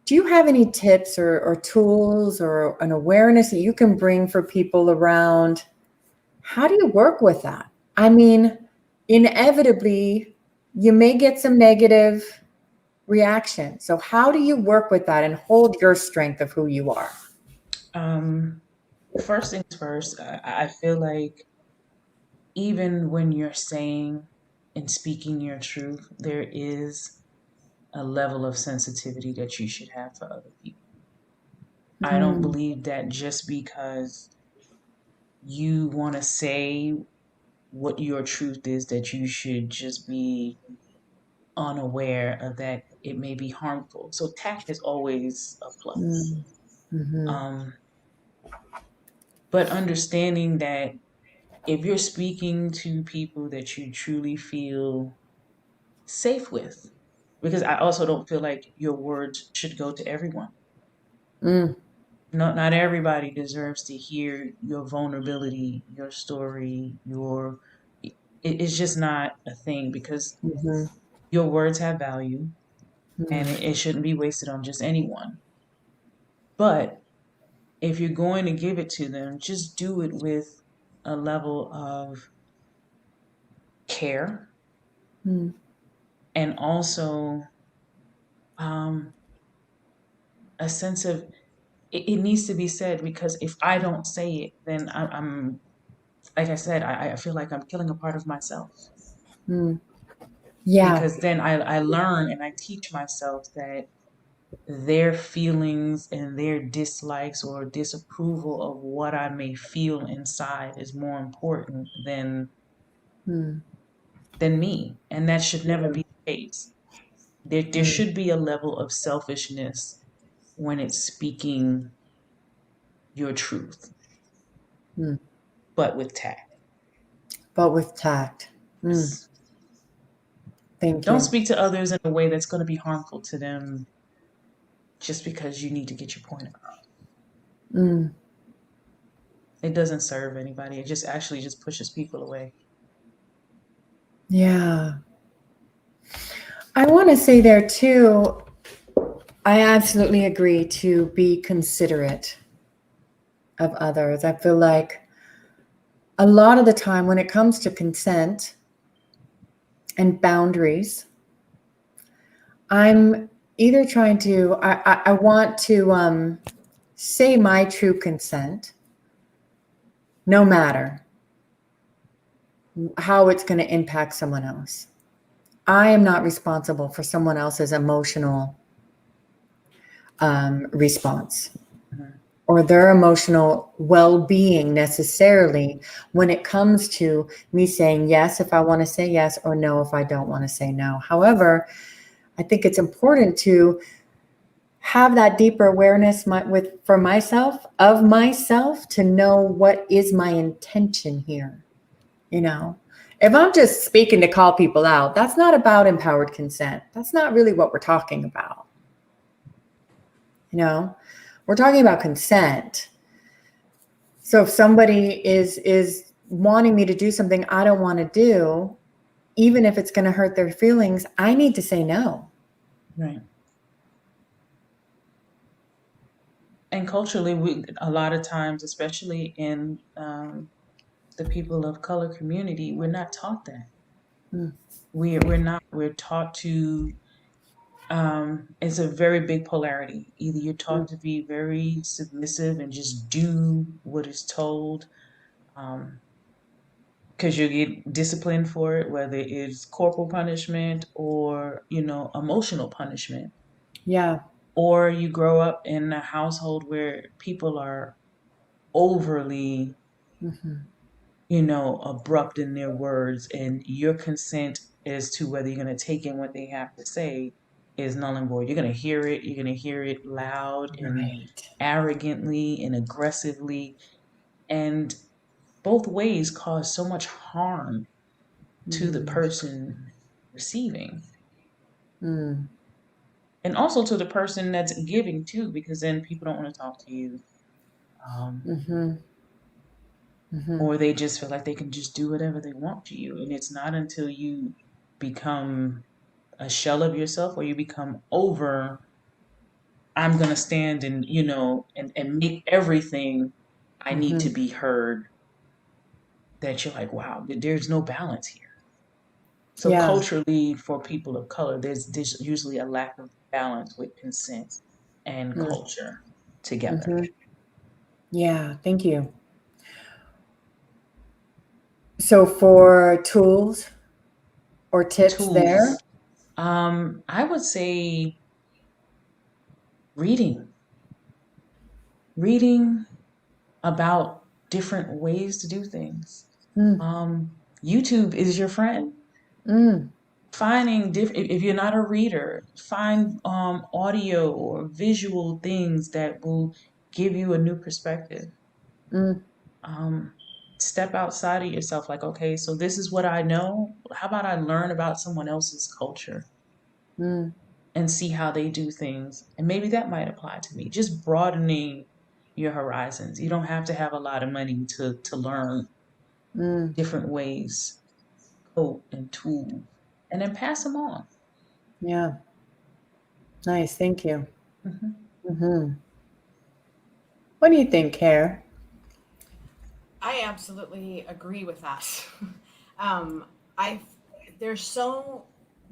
S1: do you have any tips or tools or an awareness that you can bring for people around how do you work with that? I mean, inevitably, you may get some negative reaction. So how do you work with that and hold your strength of who you are?
S2: First things first, I feel like even when you're saying and speaking your truth, there is a level of sensitivity that you should have for other people. I don't believe that just because you want to say what your truth is, that you should just be unaware of that it may be harmful. So tact is always a plus. Um, but understanding that if you're speaking to people that you truly feel safe with, because I also don't feel like your words should go to everyone. Not everybody deserves to hear your vulnerability, your story, it's just not a thing, because your words have value and it shouldn't be wasted on just anyone. But if you're going to give it to them, just do it with a level of care and also a sense of it needs to be said, because if I don't say it, then I'm like I said, I feel like I'm killing a part of myself.
S1: Yeah.
S2: Because then I learn and I teach myself that their feelings and their dislikes or disapproval of what I may feel inside is more important than me. And that should never be the case. There should be a level of selfishness when it's speaking your truth, but with tact.
S1: But with tact. Thank
S2: Don't
S1: you.
S2: speak to others in a way that's going to be harmful to them just because you need to get your point across. It doesn't serve anybody. It just actually just pushes people away.
S1: Yeah. I want to say there too, I absolutely agree to be considerate of others. I feel like a lot of the time when it comes to consent and boundaries, I'm either trying to, I want to say my true consent, no matter how it's going to impact someone else. I am not responsible for someone else's emotional response or their emotional well-being necessarily when it comes to me saying yes if I want to say yes or no if I don't want to say no. However, I think it's important to have that deeper awareness for myself, of myself, to know what is my intention here. You know, if I'm just speaking to call people out, that's not about empowered consent. That's not really what we're talking about. You know, we're talking about consent. So if somebody is wanting me to do something I don't want to do, even if it's going to hurt their feelings, I need to say no.
S2: Right. And culturally, a lot of times, especially in the people of color community, we're not taught that. We're taught to, it's a very big polarity. Either you're taught to be very submissive and just do what is told, because you get disciplined for it, whether it's corporal punishment or, emotional punishment.
S1: Yeah.
S2: Or you grow up in a household where people are overly, abrupt in their words, and your consent as to whether you're going to take in what they have to say is null and void. You're going to hear it. You're going to hear it loud and
S1: Right.
S2: arrogantly and aggressively. And both ways cause so much harm to the person receiving.
S1: Mm.
S2: And also to the person that's giving too, because then people don't want to talk to you.
S1: Mm-hmm. Mm-hmm.
S2: Or they just feel like they can just do whatever they want to you. And it's not until you become a shell of yourself or you become over, I'm going to stand and, and make everything I need to be heard, that you're like, wow, there's no balance here. So
S1: Yeah.
S2: culturally, for people of color, there's usually a lack of balance with consent and culture together.
S1: Mm-hmm. Yeah. Thank you. So for tools or tips there?
S2: I would say reading about different ways to do things. YouTube is your friend. Finding different, if you're not a reader, find audio or visual things that will give you a new perspective. Step outside of yourself, like, okay, so this is what I know. How about I learn about someone else's culture and see how they do things? And maybe that might apply to me. Just broadening your horizons. You don't have to have a lot of money to learn different ways, cope and tools, and then pass them on.
S1: Yeah. Nice. Thank you. What do you think, Care?
S3: I absolutely agree with that. um, I there's so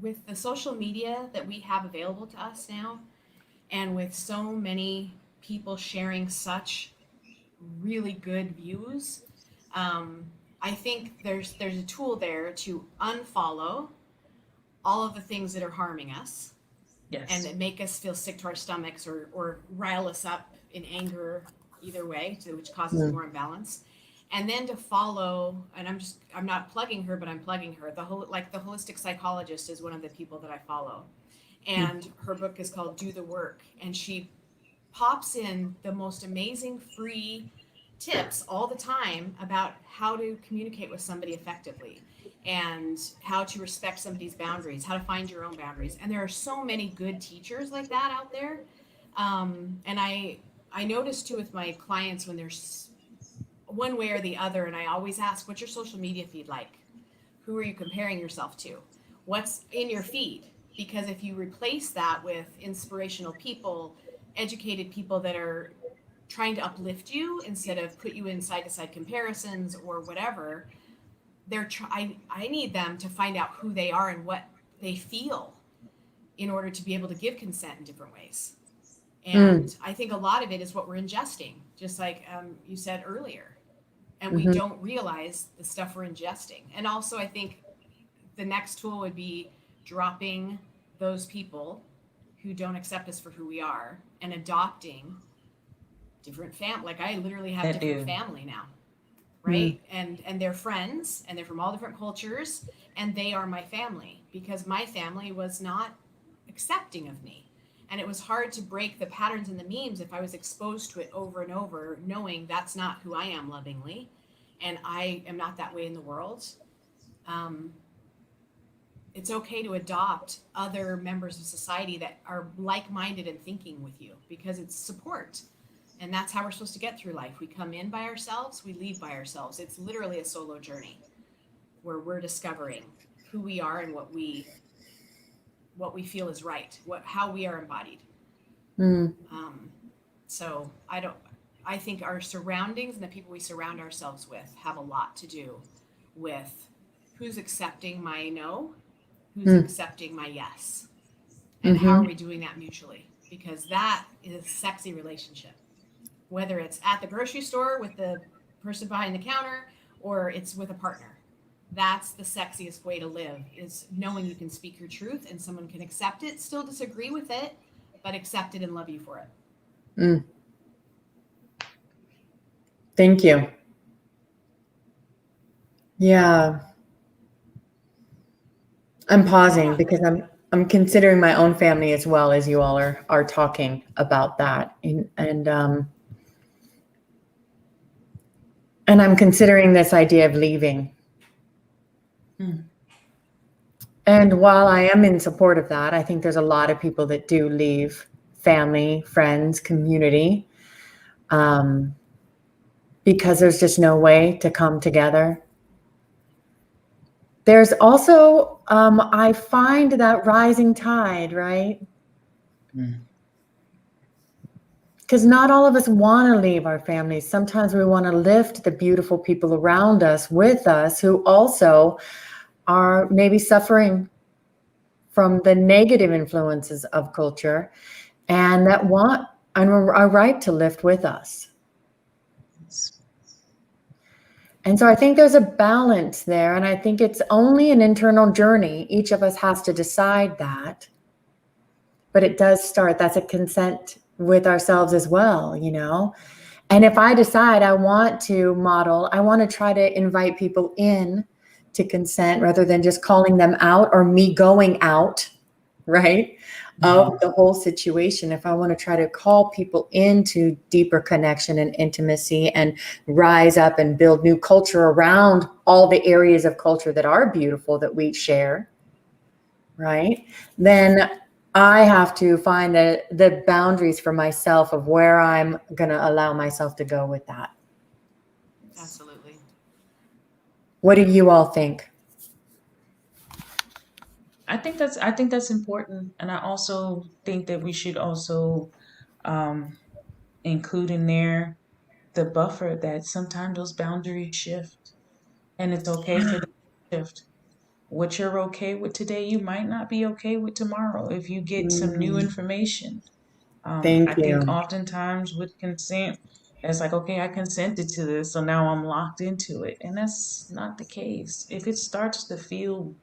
S3: with the social media that we have available to us now, and with so many people sharing such really good views, I think there's a tool there to unfollow all of the things that are harming us and that make us feel sick to our stomachs or rile us up in anger, either way, which causes more imbalance. And then to follow, and I'm not plugging her, but I'm plugging her. The holistic psychologist is one of the people that I follow. And her book is called Do the Work. And she pops in the most amazing free tips all the time about how to communicate with somebody effectively and how to respect somebody's boundaries, how to find your own boundaries. And there are so many good teachers like that out there. And I notice too with my clients when there's one way or the other, and I always ask, what's your social media feed like? Who are you comparing yourself to? What's in your feed? Because if you replace that with inspirational people, educated people that are trying to uplift you instead of put you in side to side comparisons or whatever, I need them to find out who they are and what they feel in order to be able to give consent in different ways. And I think a lot of it is what we're ingesting, just like you said earlier. And we don't realize the stuff we're ingesting. And also, I think the next tool would be dropping those people who don't accept us for who we are and adopting different like I literally have different family now, right? And they're friends and they're from all different cultures and they are my family because my family was not accepting of me. And it was hard to break the patterns and the memes if I was exposed to it over and over, knowing that's not who I am lovingly, and I am not that way in the world. It's okay to adopt other members of society that are like-minded and thinking with you because it's support. And that's how we're supposed to get through life. We come in by ourselves, we leave by ourselves. It's literally a solo journey where we're discovering who we are and what we feel is right, how we are embodied. So I think our surroundings and the people we surround ourselves with have a lot to do with who's accepting my no, who's accepting my yes, and how are we doing that mutually? Because that is a sexy relationship. Whether it's at the grocery store with the person behind the counter or it's with a partner. That's the sexiest way to live, is knowing you can speak your truth and someone can accept it, still disagree with it, but accept it and love you for it.
S1: Thank you. Yeah. I'm pausing because I'm considering my own family as well as you all are talking about that. And I'm considering this idea of leaving. And while I am in support of that, I think there's a lot of people that do leave family, friends, community, because there's just no way to come together. There's also, I find that rising tide, right? Because not all of us want to leave our families. Sometimes we want to lift the beautiful people around us with us who also are maybe suffering from the negative influences of culture and that want and are right to lift with us. And so I think there's a balance there, and I think it's only an internal journey. Each of us has to decide that. But it does start, that's a consent with ourselves as well, you know? And if I decide I want to model, I want to try to invite people in to consent rather than just calling them out or me going out, right? Of the whole situation. If I want to try to call people into deeper connection and intimacy and rise up and build new culture around all the areas of culture that are beautiful that we share, right? Then I have to find the boundaries for myself of where I'm going to allow myself to go with that.
S3: Absolutely.
S1: What do you all think?
S2: I think that's important, and I also think that we should also include in there the buffer that sometimes those boundaries shift, and it's okay for them to shift. What you're okay with today, you might not be okay with tomorrow if you get some new information.
S1: Thank
S2: I
S1: you.
S2: think oftentimes with consent, it's like, okay, I consented to this, so now I'm locked into it, and that's not the case. If it starts to feel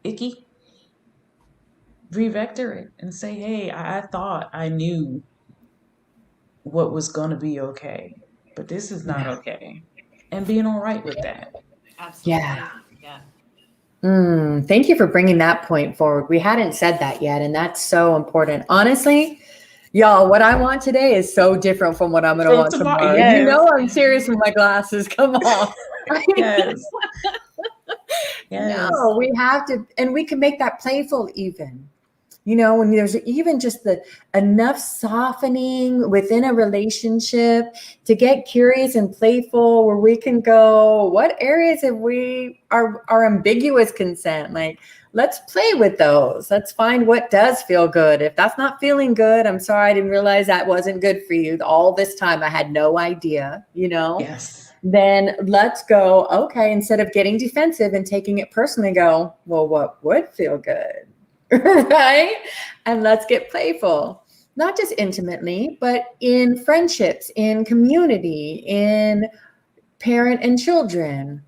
S2: icky, revector it and say, hey, I thought I knew what was going to be okay, but this is not okay. And being all right with that.
S3: Absolutely.
S1: Yeah. Thank you for bringing that point forward. We hadn't said that yet, and that's so important. Honestly, y'all, what I want today is so different from what I'm going to want tomorrow.
S2: Yes.
S1: You know I'm serious with my glasses. Come on.
S2: Yes. Yes.
S1: No, we have to, and we can make that playful even. You know, when there's even just the enough softening within a relationship to get curious and playful, where we can go, what areas have we are ambiguous consent? Like, let's play with those. Let's find what does feel good. If that's not feeling good, I'm sorry, I didn't realize that wasn't good for you. All this time I had no idea, you know?
S2: Yes.
S1: Then let's go, okay, instead of getting defensive and taking it personally, go, well, what would feel good? Right? And let's get playful, not just intimately, but in friendships, in community, in parent and children,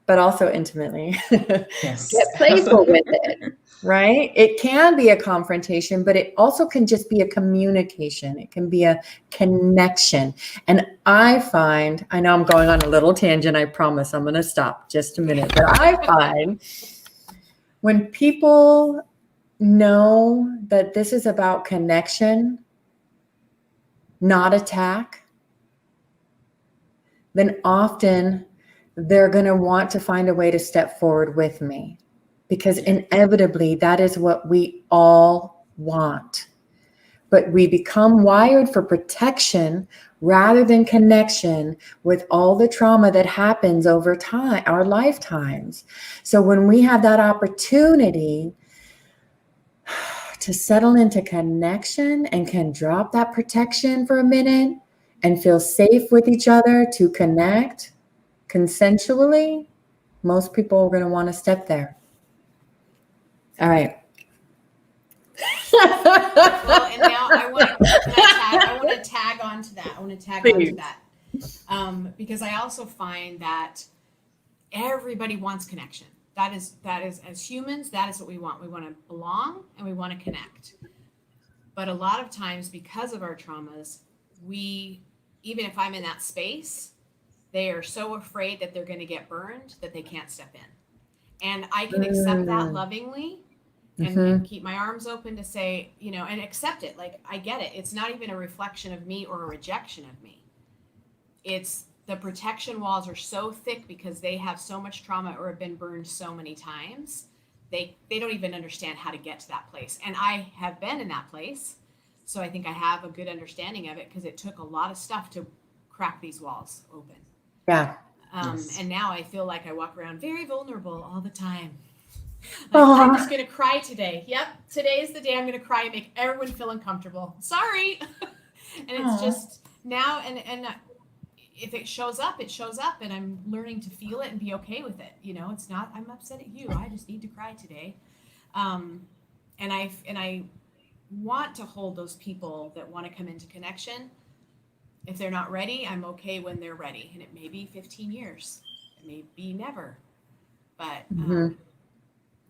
S1: but also intimately.
S2: Yes.
S1: Get playful with it, right? It can be a confrontation, but it also can just be a communication. It can be a connection. And I find, I know I'm going on a little tangent, I promise I'm going to stop just a minute, but I find when people know that this is about connection, not attack, then often they're going to want to find a way to step forward with me, because inevitably that is what we all want. But we become wired for protection rather than connection with all the trauma that happens over time, our lifetimes. So when we have that opportunity to settle into connection and can drop that protection for a minute and feel safe with each other to connect consensually, most people are going to want to step there. All right.
S3: Well, and now I want to tag on to that. Because I also find that everybody wants connection. That is, as humans, that is what we want. We want to belong and we want to connect. But a lot of times, because of our traumas, even if I'm in that space, they are so afraid that they're going to get burned that they can't step in. And I can accept that lovingly, and keep my arms open to say, you know, and accept it. Like, I get it. It's not even a reflection of me or a rejection of me. It's the protection walls are so thick because they have so much trauma or have been burned so many times. They don't even understand how to get to that place. And I have been in that place. So I think I have a good understanding of it because it took a lot of stuff to crack these walls open.
S1: Yeah.
S3: And now I feel like I walk around very vulnerable all the time. Like, I'm just going to cry today. Yep. Today is the day I'm going to cry and make everyone feel uncomfortable. Sorry. And it's just now, and if it shows up, it shows up, and I'm learning to feel it and be okay with it. You know, it's not, I'm upset at you. I just need to cry today. And I want to hold those people that want to come into connection. If they're not ready, I'm okay when they're ready. And it may be 15 years. It may be never. But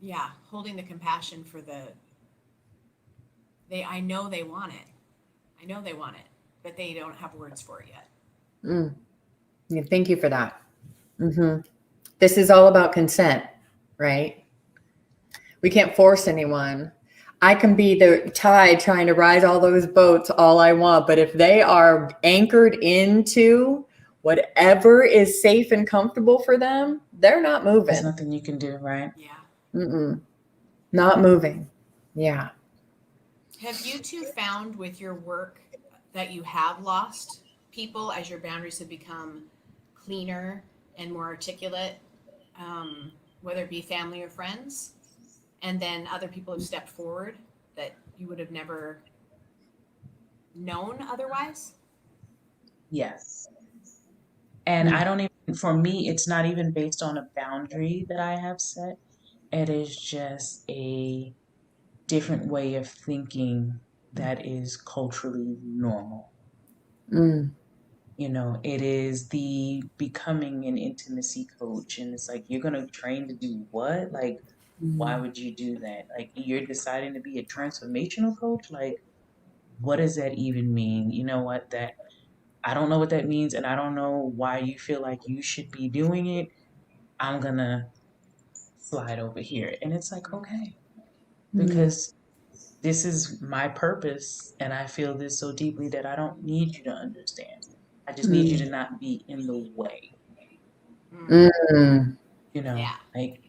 S3: yeah, holding the compassion for I know they want it. I know they want it, but they don't have words for it yet.
S1: Yeah, thank you for that. This is all about consent, right? We can't force anyone. I can be the tide trying to rise all those boats all I want, but if they are anchored into whatever is safe and comfortable for them, they're not moving.
S2: There's nothing you can do, right?
S3: Yeah.
S1: Not moving. Yeah.
S3: Have you two found with your work that you have lost people as your boundaries have become cleaner and more articulate, whether it be family or friends, and then other people have stepped forward that you would have never known otherwise?
S2: Yes. And I don't even, for me, it's not even based on a boundary that I have set. It is just a different way of thinking that is culturally normal. You know, it is the becoming an intimacy coach. And it's like, you're going to train to do what? Like, why would you do that? Like, you're deciding to be a transformational coach? Like, what does that even mean? You know what? That I don't know what that means, and I don't know why you feel like you should be doing it. I'm going to slide over here. And it's like, okay, because this is my purpose, and I feel this so deeply that I don't need you to understand. I just need you to not be in the way. You know, like,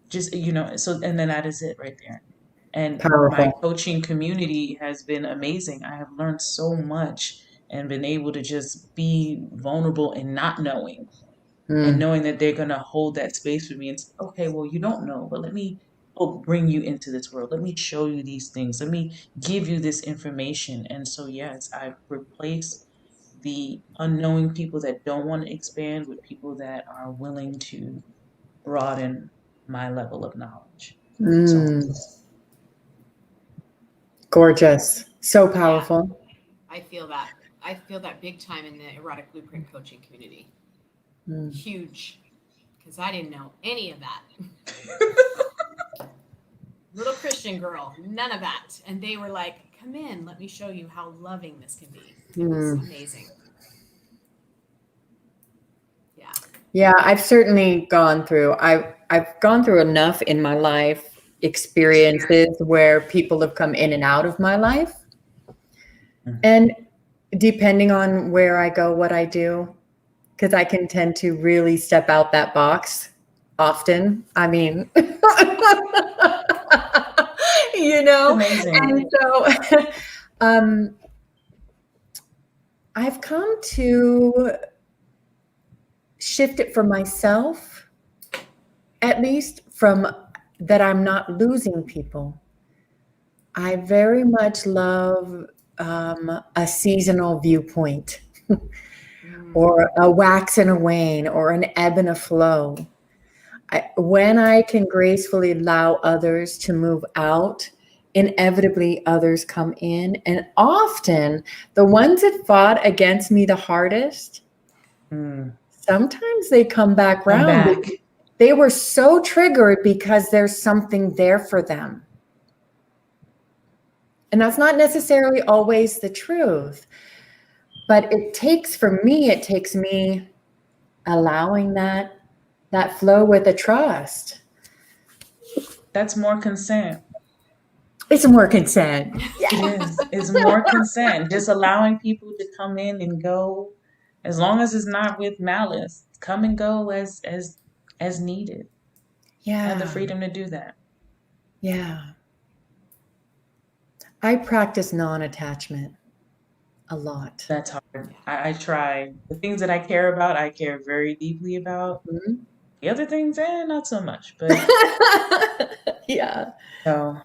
S2: just, you know, so, and then that is it right there. And my coaching community has been amazing. I have learned so much and been able to just be vulnerable and not knowing. And knowing that they're going to hold that space for me and say, okay, well, you don't know, but let me bring you into this world. Let me show you these things. Let me give you this information. And so, yes, I've replaced the unknowing people that don't want to expand with people that are willing to broaden my level of knowledge. So,
S1: gorgeous. So powerful.
S3: Yeah, I feel that. I feel that big time in the Erotic Blueprint coaching community. Huge. Because I didn't know any of that. Little Christian girl, none of that. And they were like, come in, let me show you how loving this can be. It was amazing. Yeah.
S1: Yeah, I've certainly gone through, I've gone through enough in my life experiences where people have come in and out of my life. And depending on where I go, what I do, because I can tend to really step out that box often. I mean, you know,
S2: amazing.
S1: and so I've come to shift it for myself, at least, from that I'm not losing people. I very much love a seasonal viewpoint. Or a wax and a wane, or an ebb and a flow. When I can gracefully allow others to move out, inevitably others come in. And often the ones that fought against me the hardest, sometimes they come back round. They were so triggered because there's something there for them. And that's not necessarily always the truth. But it takes me allowing that flow with a trust.
S2: That's more consent.
S1: It's more consent.
S2: It is. It's more consent. Just allowing people to come in and go, as long as it's not with malice. Come and go as needed. Have the
S1: Yeah.
S2: freedom to do that.
S1: Yeah. I practice non-attachment a lot.
S2: That's hard. I try. The things that I care about, I care very deeply about.
S1: Mhm.
S2: The other things, not so much. But
S1: Yeah.
S2: so,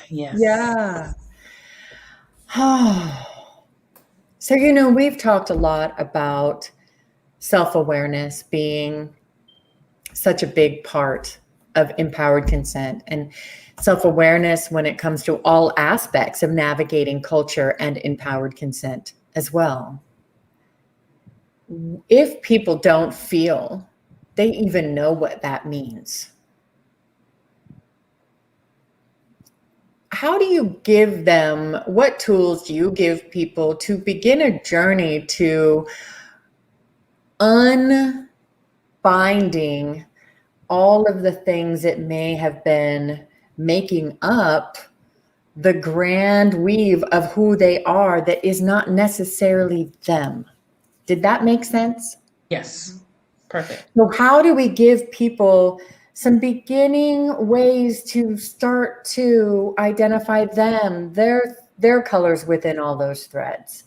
S2: yes.
S1: Yeah. So, we've talked a lot about self-awareness being such a big part of empowered consent and self-awareness when it comes to all aspects of navigating culture and empowered consent as well. If people don't feel they even know what that means, how do you give them, what tools do you give people to begin a journey to unbinding all of the things that may have been making up the grand weave of who they are that is not necessarily them? Did that make sense?
S2: Yes. Perfect.
S1: So how do we give people some beginning ways to start to identify them, their colors within all those threads?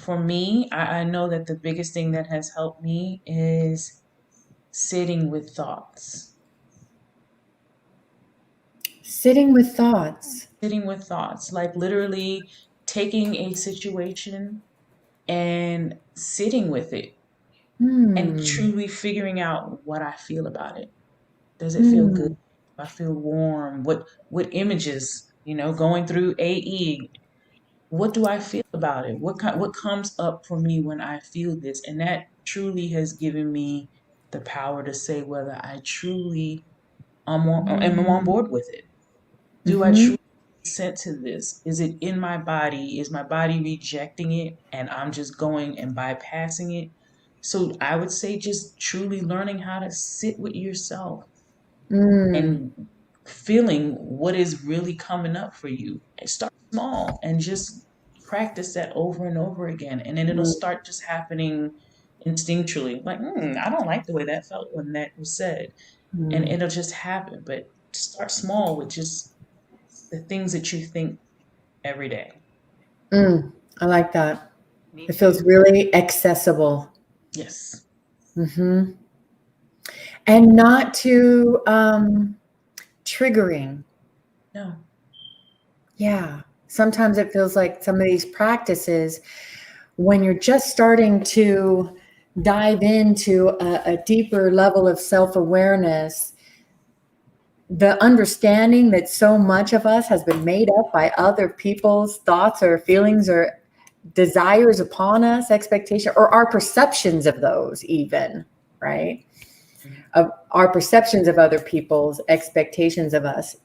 S2: For me, I know that the biggest thing that has helped me is sitting with thoughts.
S1: Sitting with thoughts.
S2: Sitting with thoughts, like literally taking a situation and sitting with it and
S1: Hmm.
S2: truly figuring out what I feel about it. Does it feel good?
S1: Hmm.
S2: Do I feel warm? What images, going through AE, what do I feel about it? What comes up for me when I feel this? And that truly has given me the power to say whether I truly am on board with it. Do I
S1: Mm-hmm.
S2: truly consent to this? Is it in my body? Is my body rejecting it and I'm just going and bypassing it? So I would say just truly learning how to sit with yourself
S1: Mm.
S2: and feeling what is really coming up for you. And start small and just practice that over and over again. And then it'll
S1: Mm.
S2: start just happening instinctually. Like, I don't like the way that felt when that was said. And
S1: Mm.
S2: it'll just happen. But start small with just the things that you think every day.
S1: Mm. I like that.
S3: Me
S1: It feels
S3: too.
S1: really accessible.
S2: Yes.
S1: Mm-hmm. And not too triggering.
S2: No.
S1: Yeah. Sometimes it feels like some of these practices, when you're just starting to dive into a deeper level of self-awareness, the understanding that so much of us has been made up by other people's thoughts or feelings or desires upon us, expectation, or our perceptions of those even, right? Of our perceptions of other people's expectations of us.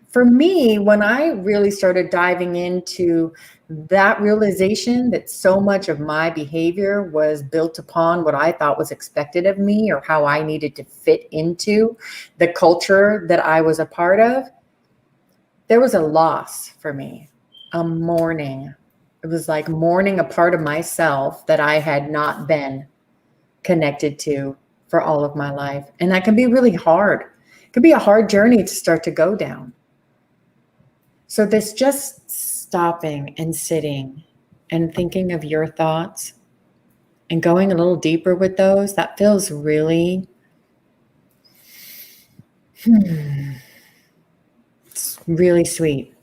S1: For me, when I really started diving into that realization that so much of my behavior was built upon what I thought was expected of me or how I needed to fit into the culture that I was a part of, there was a loss for me, a mourning. It was like mourning a part of myself that I had not been connected to for all of my life. And that can be really hard. It can be a hard journey to start to go down. So this just stopping and sitting and thinking of your thoughts and going a little deeper with those, that feels really, it's really sweet.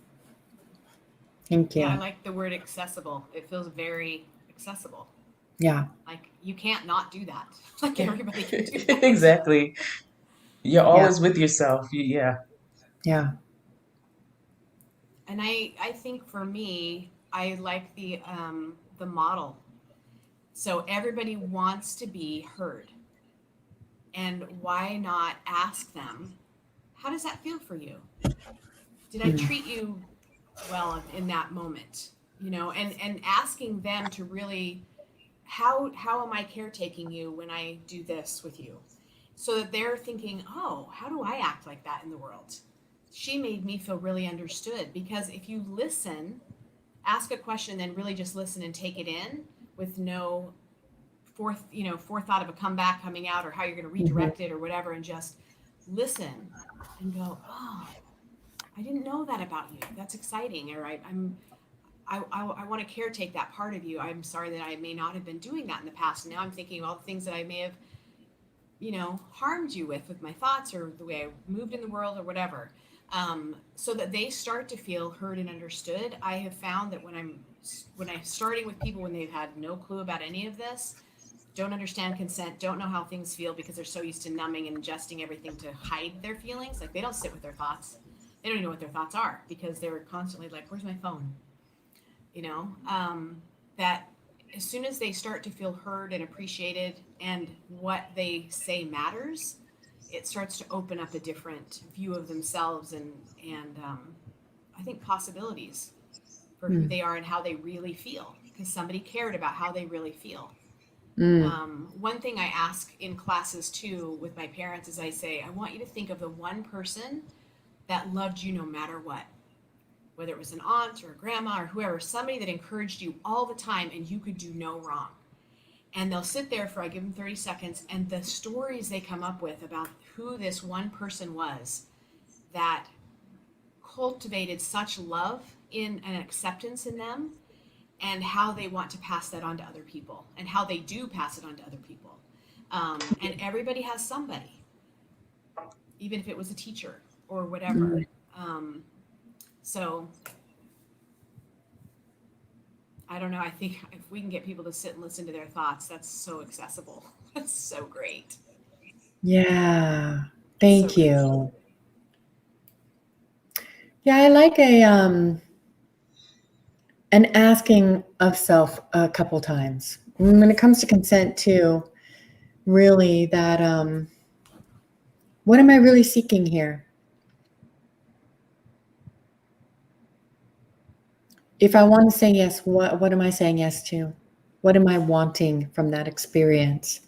S1: Thank
S3: Yeah, I
S1: you.
S3: like the word accessible. It feels very accessible.
S1: Yeah.
S3: Like you can't not do that. Like
S2: Yeah.
S3: everybody can do that.
S2: Exactly. You're
S1: Yeah.
S2: always with yourself. Yeah.
S1: Yeah.
S3: And I think for me, I like the model. So everybody wants to be heard. And why not ask them, how does that feel for you? Did I
S1: Mm.
S3: treat you well in that moment? And asking them to really, how am I caretaking you when I do this with you? So that they're thinking, oh, how do I act like that in the world? she made me feel really understood, because if you listen, ask a question, then really just listen and take it in with no forethought of a comeback coming out or how you're going to redirect it or whatever, and just listen and go, oh, I didn't know that about you. That's exciting. Or I want to caretake that part of you. I'm sorry that I may not have been doing that in the past. And now I'm thinking of all the things that I may have, harmed you with my thoughts or the way I moved in the world or whatever. So that they start to feel heard and understood. I have found that when I'm starting with people when they've had no clue about any of this, don't understand consent, don't know how things feel because they're so used to numbing and adjusting everything to hide their feelings. Like, they don't sit with their thoughts. They don't even know what their thoughts are because they're constantly like, where's my phone? That as soon as they start to feel heard and appreciated and what they say matters, it starts to open up a different view of themselves and I think possibilities for who they are and how they really feel, because somebody cared about how they really feel. One thing I ask in classes too with my parents is I say, I want you to think of the one person that loved you no matter what, whether it was an aunt or a grandma or whoever, somebody that encouraged you all the time and you could do no wrong. And they'll sit there for, I give them 30 seconds, and the stories they come up with about who this one person was that cultivated such love in and acceptance in them, and how they want to pass that on to other people, and how they do pass it on to other people. And everybody has somebody, even if it was a teacher or whatever. So I don't know. I think if we can get people to sit and listen to their thoughts, that's so accessible. That's so great.
S1: Yeah. Thank
S3: So
S1: you. Yeah, I like an asking of self a couple times. When it comes to consent too, really that what am I really seeking here? If I want to say yes, what am I saying yes to? What am I wanting from that experience?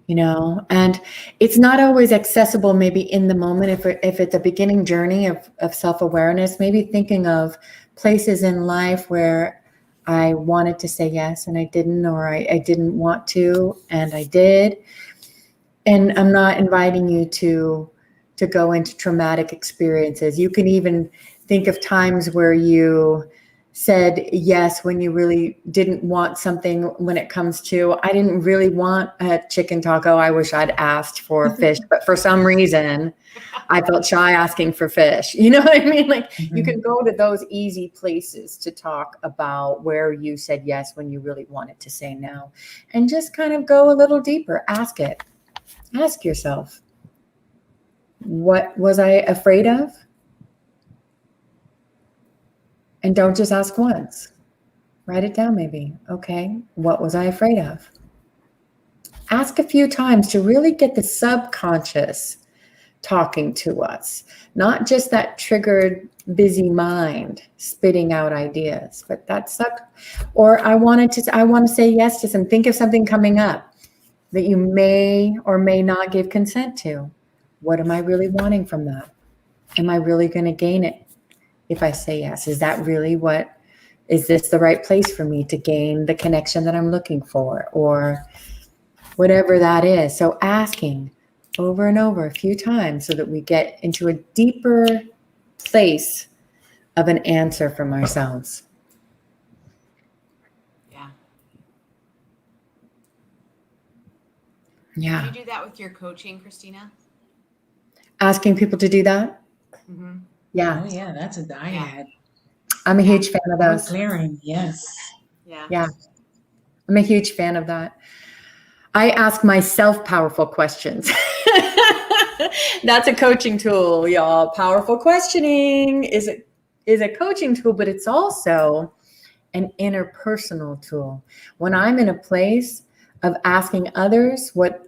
S1: And it's not always accessible maybe in the moment. If it's a beginning journey of self-awareness, maybe thinking of places in life where I wanted to say yes and I didn't, or I didn't want to and I did. And I'm not inviting you to go into traumatic experiences. You can even think of times where you said yes when you really didn't want something. When it comes to, I didn't really want a chicken taco. I wish I'd asked for fish, but for some reason I felt shy asking for fish. You know what I mean? Like you can go to those easy places to talk about where you said yes when you really wanted to say no, and just kind of go a little deeper. Ask yourself, what was I afraid of? And don't just ask once. Write it down maybe. Okay, what was I afraid of? Ask a few times to really get the subconscious talking to us, not just that triggered, busy mind spitting out ideas, but or I want to say yes to something. Think of something coming up that you may or may not give consent to. What am I really wanting from that? Am I really going to gain it if I say yes? Is this the right place for me to gain the connection that I'm looking for, or whatever that is? So asking over and over a few times so that we get into a deeper place of an answer from ourselves. Yeah.
S3: Do you do that with your coaching, Christina?
S1: Asking people to do that?
S3: Mm-hmm.
S1: Yeah.
S2: Oh yeah, that's a dyad.
S1: I'm a huge fan of those.
S2: Clearing, yes.
S3: Yeah.
S1: I'm a huge fan of that. I ask myself powerful questions. That's a coaching tool, y'all. Powerful questioning is a coaching tool, but it's also an interpersonal tool. When I'm in a place of asking others what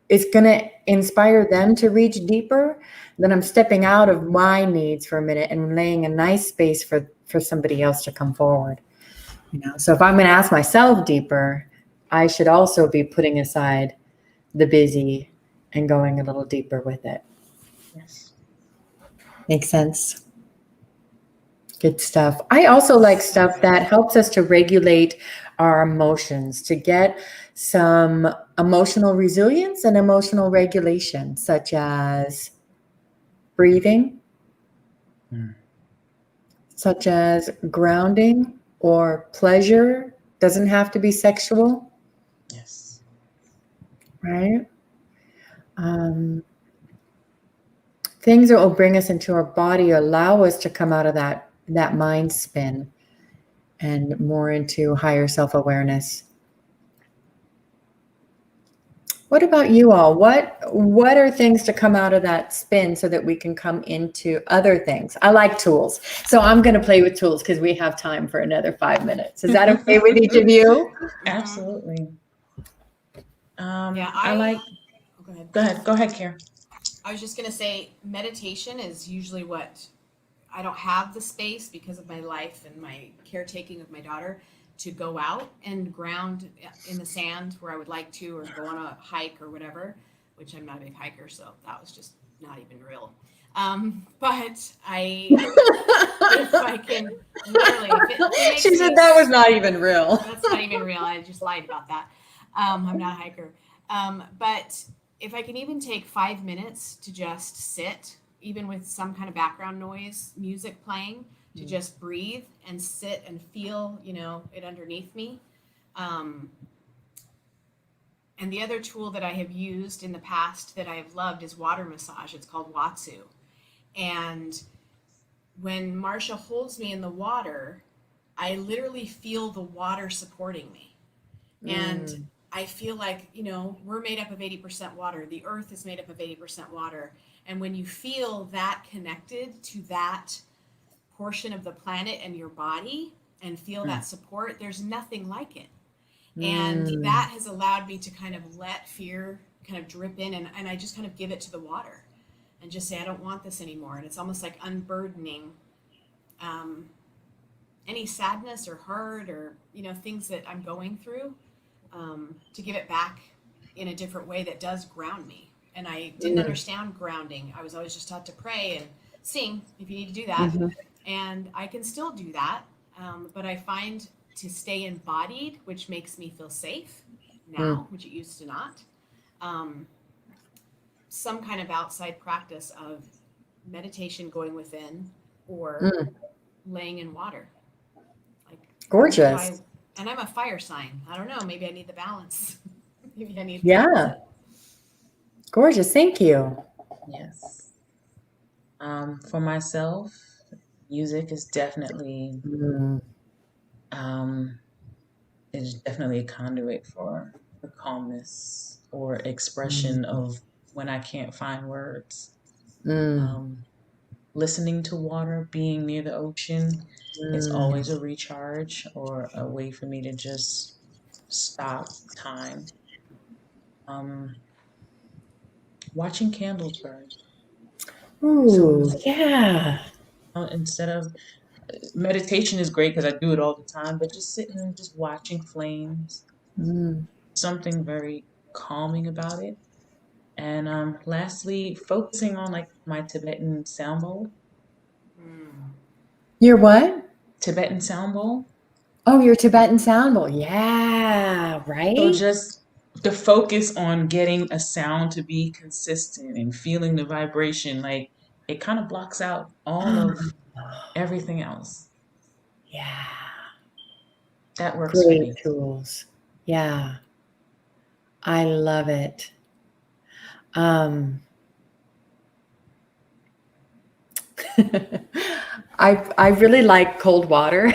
S1: is going to inspire them to reach deeper, then I'm stepping out of my needs for a minute and laying a nice space for somebody else to come forward. So if I'm going to ask myself deeper, I should also be putting aside the busy and going a little deeper with it.
S2: Yes.
S1: Makes sense. Good stuff. I also like stuff that helps us to regulate our emotions, to get some emotional resilience and emotional regulation, such as breathing, such as grounding or pleasure. Doesn't have to be sexual,
S2: Yes.
S1: right? Things that will bring us into our body, allow us to come out of that mind spin and more into higher self-awareness. What about you all? What are things to come out of that spin so that we can come into other things? I like tools. So I'm going to play with tools because we have time for another 5 minutes. Is that okay with each of you?
S2: Absolutely.
S3: Yeah,
S2: I like.
S3: Go ahead.
S2: Go ahead, Karen.
S3: I was just gonna say meditation is usually what I don't have the space because of my life and my caretaking of my daughter to go out and ground in the sand where I would like to, or go on a hike or whatever, which I'm not a big hiker, so that was just not even real. But if I can, literally, if it makes
S1: She said
S3: me
S1: that was not even real.
S3: That's not even real. I just lied about that. I'm not a hiker. But if I can even take 5 minutes to just sit, even with some kind of background noise, music playing, to just breathe and sit and feel, it underneath me. And the other tool that I have used in the past that I have loved is water massage. It's called Watsu. And when Marsha holds me in the water, I literally feel the water supporting me. And I feel like, we're made up of 80% water. The earth is made up of 80% water. And when you feel that connected to that portion of the planet and your body and feel that support, there's nothing like it. And that has allowed me to kind of let fear kind of drip in, and I just kind of give it to the water and just say, I don't want this anymore. And it's almost like unburdening any sadness or hurt or, things that I'm going through, to give it back in a different way that does ground me. And I didn't understand grounding. I was always just taught to pray and sing if you need to do that. And I can still do that. But I find to stay embodied, which makes me feel safe now, which it used to not. Some kind of outside practice of meditation, going within, or laying in water. Like
S1: gorgeous.
S3: And I'm a fire sign. I don't know. Maybe I need the balance. Maybe I need.
S1: Yeah. Gorgeous. Thank you.
S2: Yes. For myself, music is definitely is definitely a conduit for calmness or expression of when I can't find words. Listening to water, being near the ocean, it's always a recharge or a way for me to just stop time. Watching candles burn.
S1: Ooh, yeah.
S2: Instead of meditation is great because I do it all the time, but just sitting and just watching flames, something very calming about it. And lastly, focusing on like my Tibetan sound bowl.
S1: Your what?
S2: Tibetan sound bowl.
S1: Oh, your Tibetan sound bowl. Yeah, right?
S2: So just the focus on getting a sound to be consistent and feeling the vibration, like it kind of blocks out all of everything else.
S1: Yeah.
S2: That works for me.
S1: Great tools. Yeah. I love it. I really like cold water.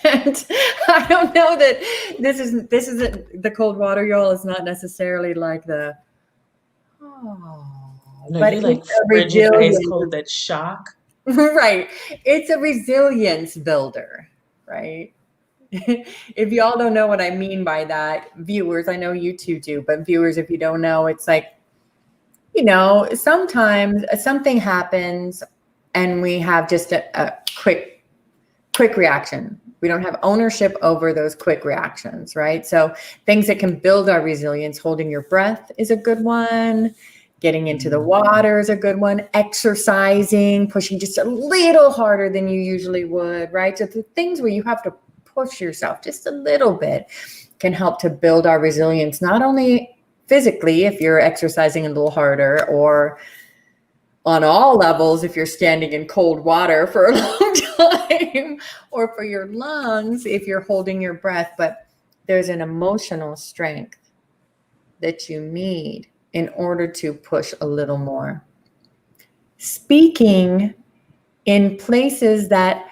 S1: And I don't know that this isn't the cold water, y'all, is not necessarily like the
S2: No,
S1: but
S2: you
S1: it's
S2: like
S1: a
S2: frigid ice
S1: resilience.
S2: cold, that shock.
S1: Right. It's a resilience builder, right? If y'all don't know what I mean by that, viewers, I know you two do, but viewers, if you don't know, it's like, sometimes something happens and we have just a quick reaction. We don't have ownership over those quick reactions, right? So things that can build our resilience, holding your breath is a good one. Getting into the water is a good one. Exercising, pushing just a little harder than you usually would, right? So the things where you have to push yourself just a little bit can help to build our resilience, not only physically, if you're exercising a little harder, or on all levels, if you're standing in cold water for a long time, or for your lungs, if you're holding your breath, but there's an emotional strength that you need in order to push a little more. Speaking in places that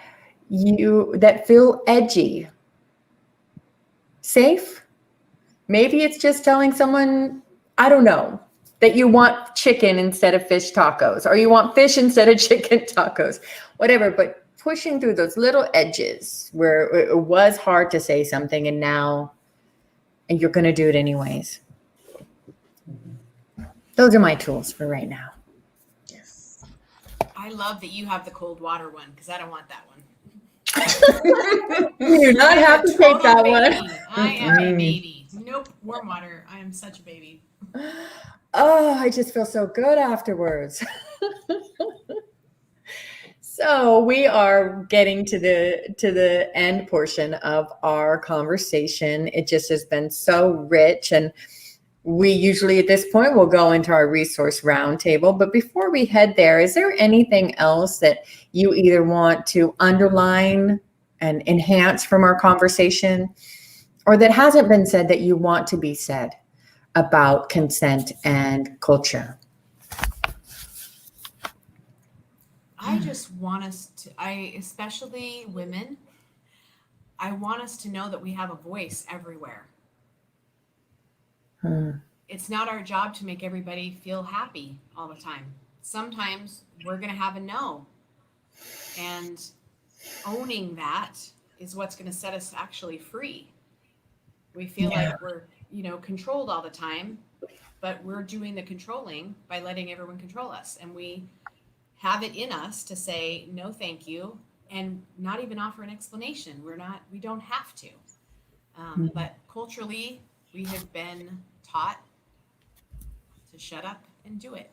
S1: feel edgy. Safe. Maybe it's just telling someone, I don't know, that you want chicken instead of fish tacos, or you want fish instead of chicken tacos, whatever, but pushing through those little edges where it was hard to say something and you're going to do it anyways. Those are my tools for right now.
S2: Yes.
S3: I love that you have the cold water one because I don't want that one.
S1: You do not have to take that one.
S3: I am a baby. Nope, warm water. I am such a baby.
S1: Oh, I just feel so good afterwards. So we are getting to the end portion of our conversation. It just has been so rich, and we usually at this point will go into our resource roundtable. But before we head there, is there anything else that you either want to underline and enhance from our conversation, or that hasn't been said that you want to be said about consent and culture?
S3: I just want us to, especially women, I want us to know that we have a voice everywhere. It's not our job to make everybody feel happy all the time. Sometimes we're going to have a no. And owning that is what's going to set us actually free. We feel like we're, controlled all the time, but we're doing the controlling by letting everyone control us. And we have it in us to say, no, thank you, and not even offer an explanation. We don't have to. But culturally, we have been taught to shut up and do it.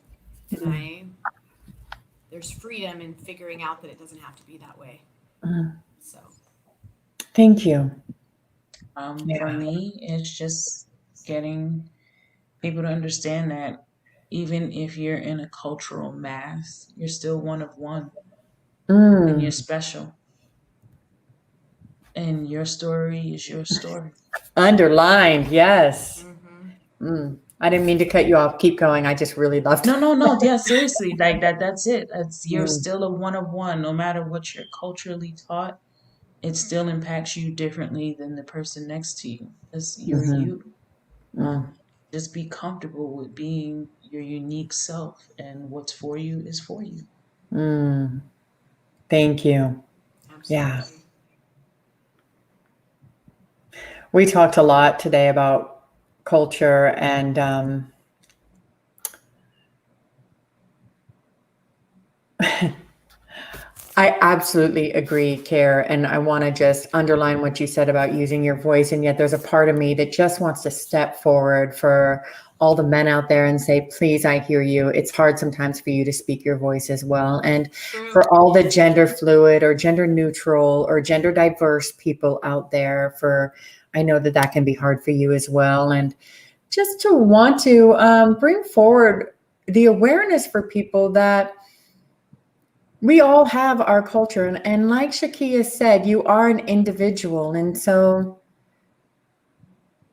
S3: And there's freedom in figuring out that it doesn't have to be that way. So.
S1: Thank you.
S2: For me, it's just getting people to understand that even if you're in a cultural mass, you're still one of one, and you're special. And your story is your story.
S1: Underlined, yes. I didn't mean to cut you off. Keep going. I just really loved it.
S2: No. Yeah, seriously. Like that's it. You're still a one of one. No matter what you're culturally taught, it still impacts you differently than the person next to you. Because you're you. Just be comfortable with being your unique self, and what's for you is for you.
S1: Thank you.
S3: Absolutely.
S1: Yeah. We talked a lot today about culture, and I absolutely agree, Care. And I want to just underline what you said about using your voice. And yet there's a part of me that just wants to step forward for all the men out there and say, please, I hear you. It's hard sometimes for you to speak your voice as well. And for all the gender fluid or gender neutral or gender diverse people out there, I know that can be hard for you as well. And just to want to bring forward the awareness for people that we all have our culture. And like Shakiya said, you are an individual. And so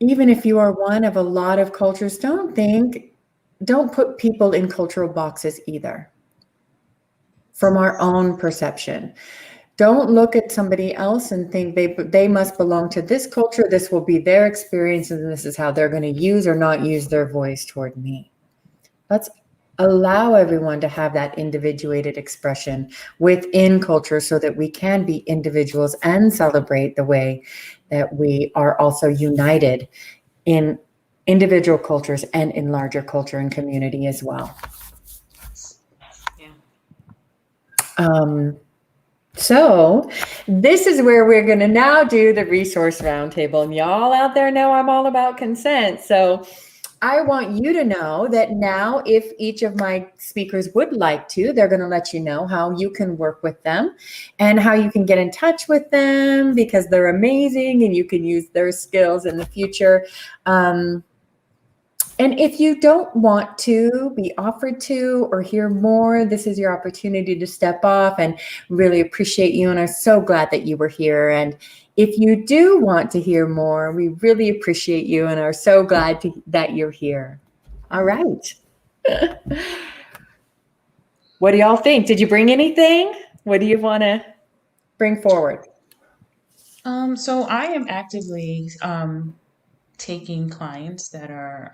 S1: even if you are one of a lot of cultures, don't put people in cultural boxes either. From our own perception. Don't look at somebody else and think they must belong to this culture. This will be their experience, and this is how they're going to use or not use their voice toward me. Let's allow everyone to have that individuated expression within culture so that we can be individuals and celebrate the way that we are also united in individual cultures and in larger culture and community as well. So this is where we're going to now do the resource roundtable, and y'all out there know I'm all about consent. So I want you to know that now, if each of my speakers would like to, they're going to let you know how you can work with them and how you can get in touch with them, because they're amazing and you can use their skills in the future. And if you don't want to be offered to or hear more, this is your opportunity to step off, and really appreciate you. And I'm so glad that you were here. And if you do want to hear more, we really appreciate you and are so glad that you're here. All right. What do y'all think? Did you bring anything? What do you want to bring forward?
S2: So I am actively taking clients that are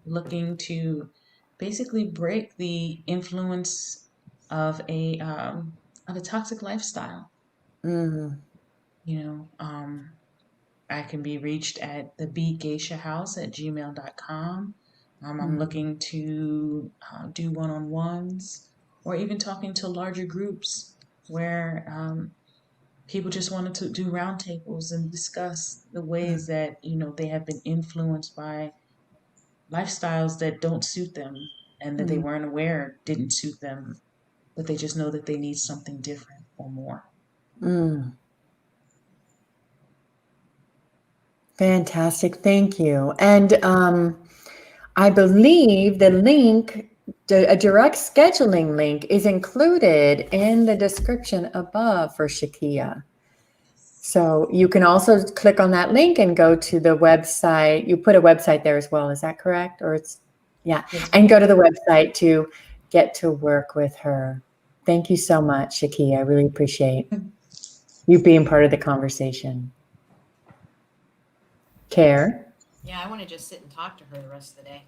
S2: looking to basically break the influence of a toxic lifestyle.
S1: Mm-hmm.
S2: You know, I can be reached at the Bgeishahouse at gmail.com. I'm looking to do one-on-ones, or even talking to larger groups where people just wanted to do roundtables and discuss the ways that, you know, they have been influenced by lifestyles that don't suit them, and that they weren't aware didn't suit them, but they just know that they need something different or more.
S1: Fantastic. Thank you. And I believe the link, a direct scheduling link, is included in the description above for Shakiya. So you can also click on that link and go to the website. You put a website there as well. Is that correct? Or it's, yeah.
S2: Yes.
S1: And go to the website to get to work with her. Thank you so much, Shakiya. I really appreciate you being part of the conversation. Care?
S3: Yeah, I want to just sit and talk to her the rest of the day.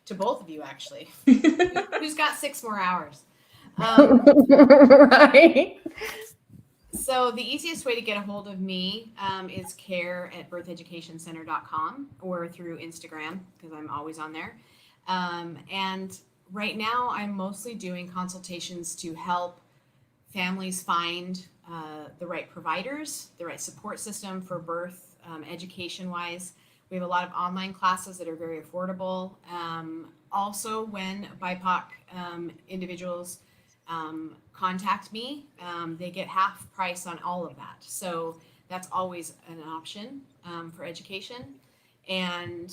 S3: To both of you, actually. Who's got 6 more hours?
S1: Right.
S3: So the easiest way to get a hold of me is care@birtheducationcenter.com or through Instagram, because I'm always on there. And right now I'm mostly doing consultations to help families find the right providers, the right support system for birth, education-wise. We have a lot of online classes that are very affordable. Also, when BIPOC individuals contact me, they get half price on all of that. So that's always an option for education. And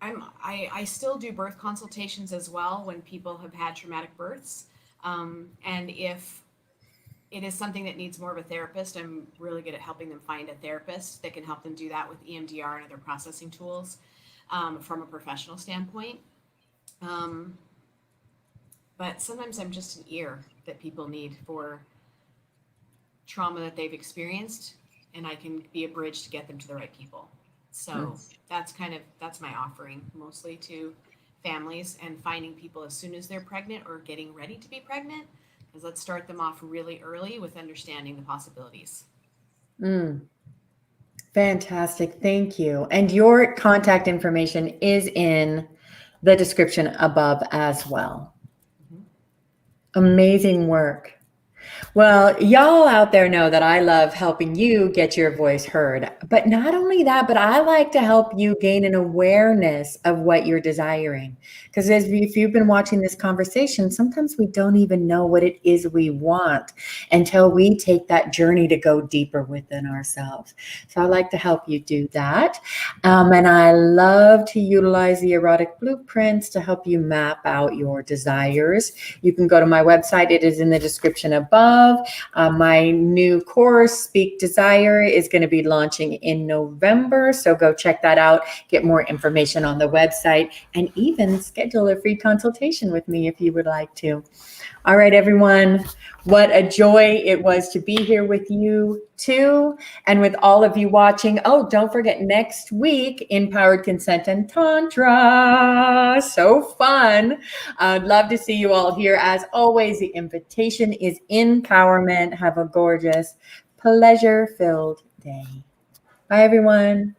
S3: I still do birth consultations as well when people have had traumatic births. And if it is something that needs more of a therapist, I'm really good at helping them find a therapist that can help them do that with EMDR and other processing tools from a professional standpoint. But sometimes I'm just an ear that people need for trauma that they've experienced, and I can be a bridge to get them to the right people. So that's my offering mostly to families, and finding people as soon as they're pregnant or getting ready to be pregnant, because let's start them off really early with understanding the possibilities.
S1: Fantastic. Thank you. And your contact information is in the description above as well. Amazing work. Well, y'all out there know that I love helping you get your voice heard. But not only that, but I like to help you gain an awareness of what you're desiring. Because if you've been watching this conversation, sometimes we don't even know what it is we want until we take that journey to go deeper within ourselves. So I like to help you do that. And I love to utilize the erotic blueprints to help you map out your desires. You can go to my website. It is in the description above. My new course, Speak Desire, is going to be launching in November. So go check that out, get more information on the website, and even schedule a free consultation with me if you would like to. All right, everyone. What a joy it was to be here with you too, and with all of you watching. Oh, don't forget, next week, Empowered Consent and Tantra. So fun. I'd love to see you all here. As always, the invitation is empowerment. Have a gorgeous, pleasure-filled day. Bye, everyone.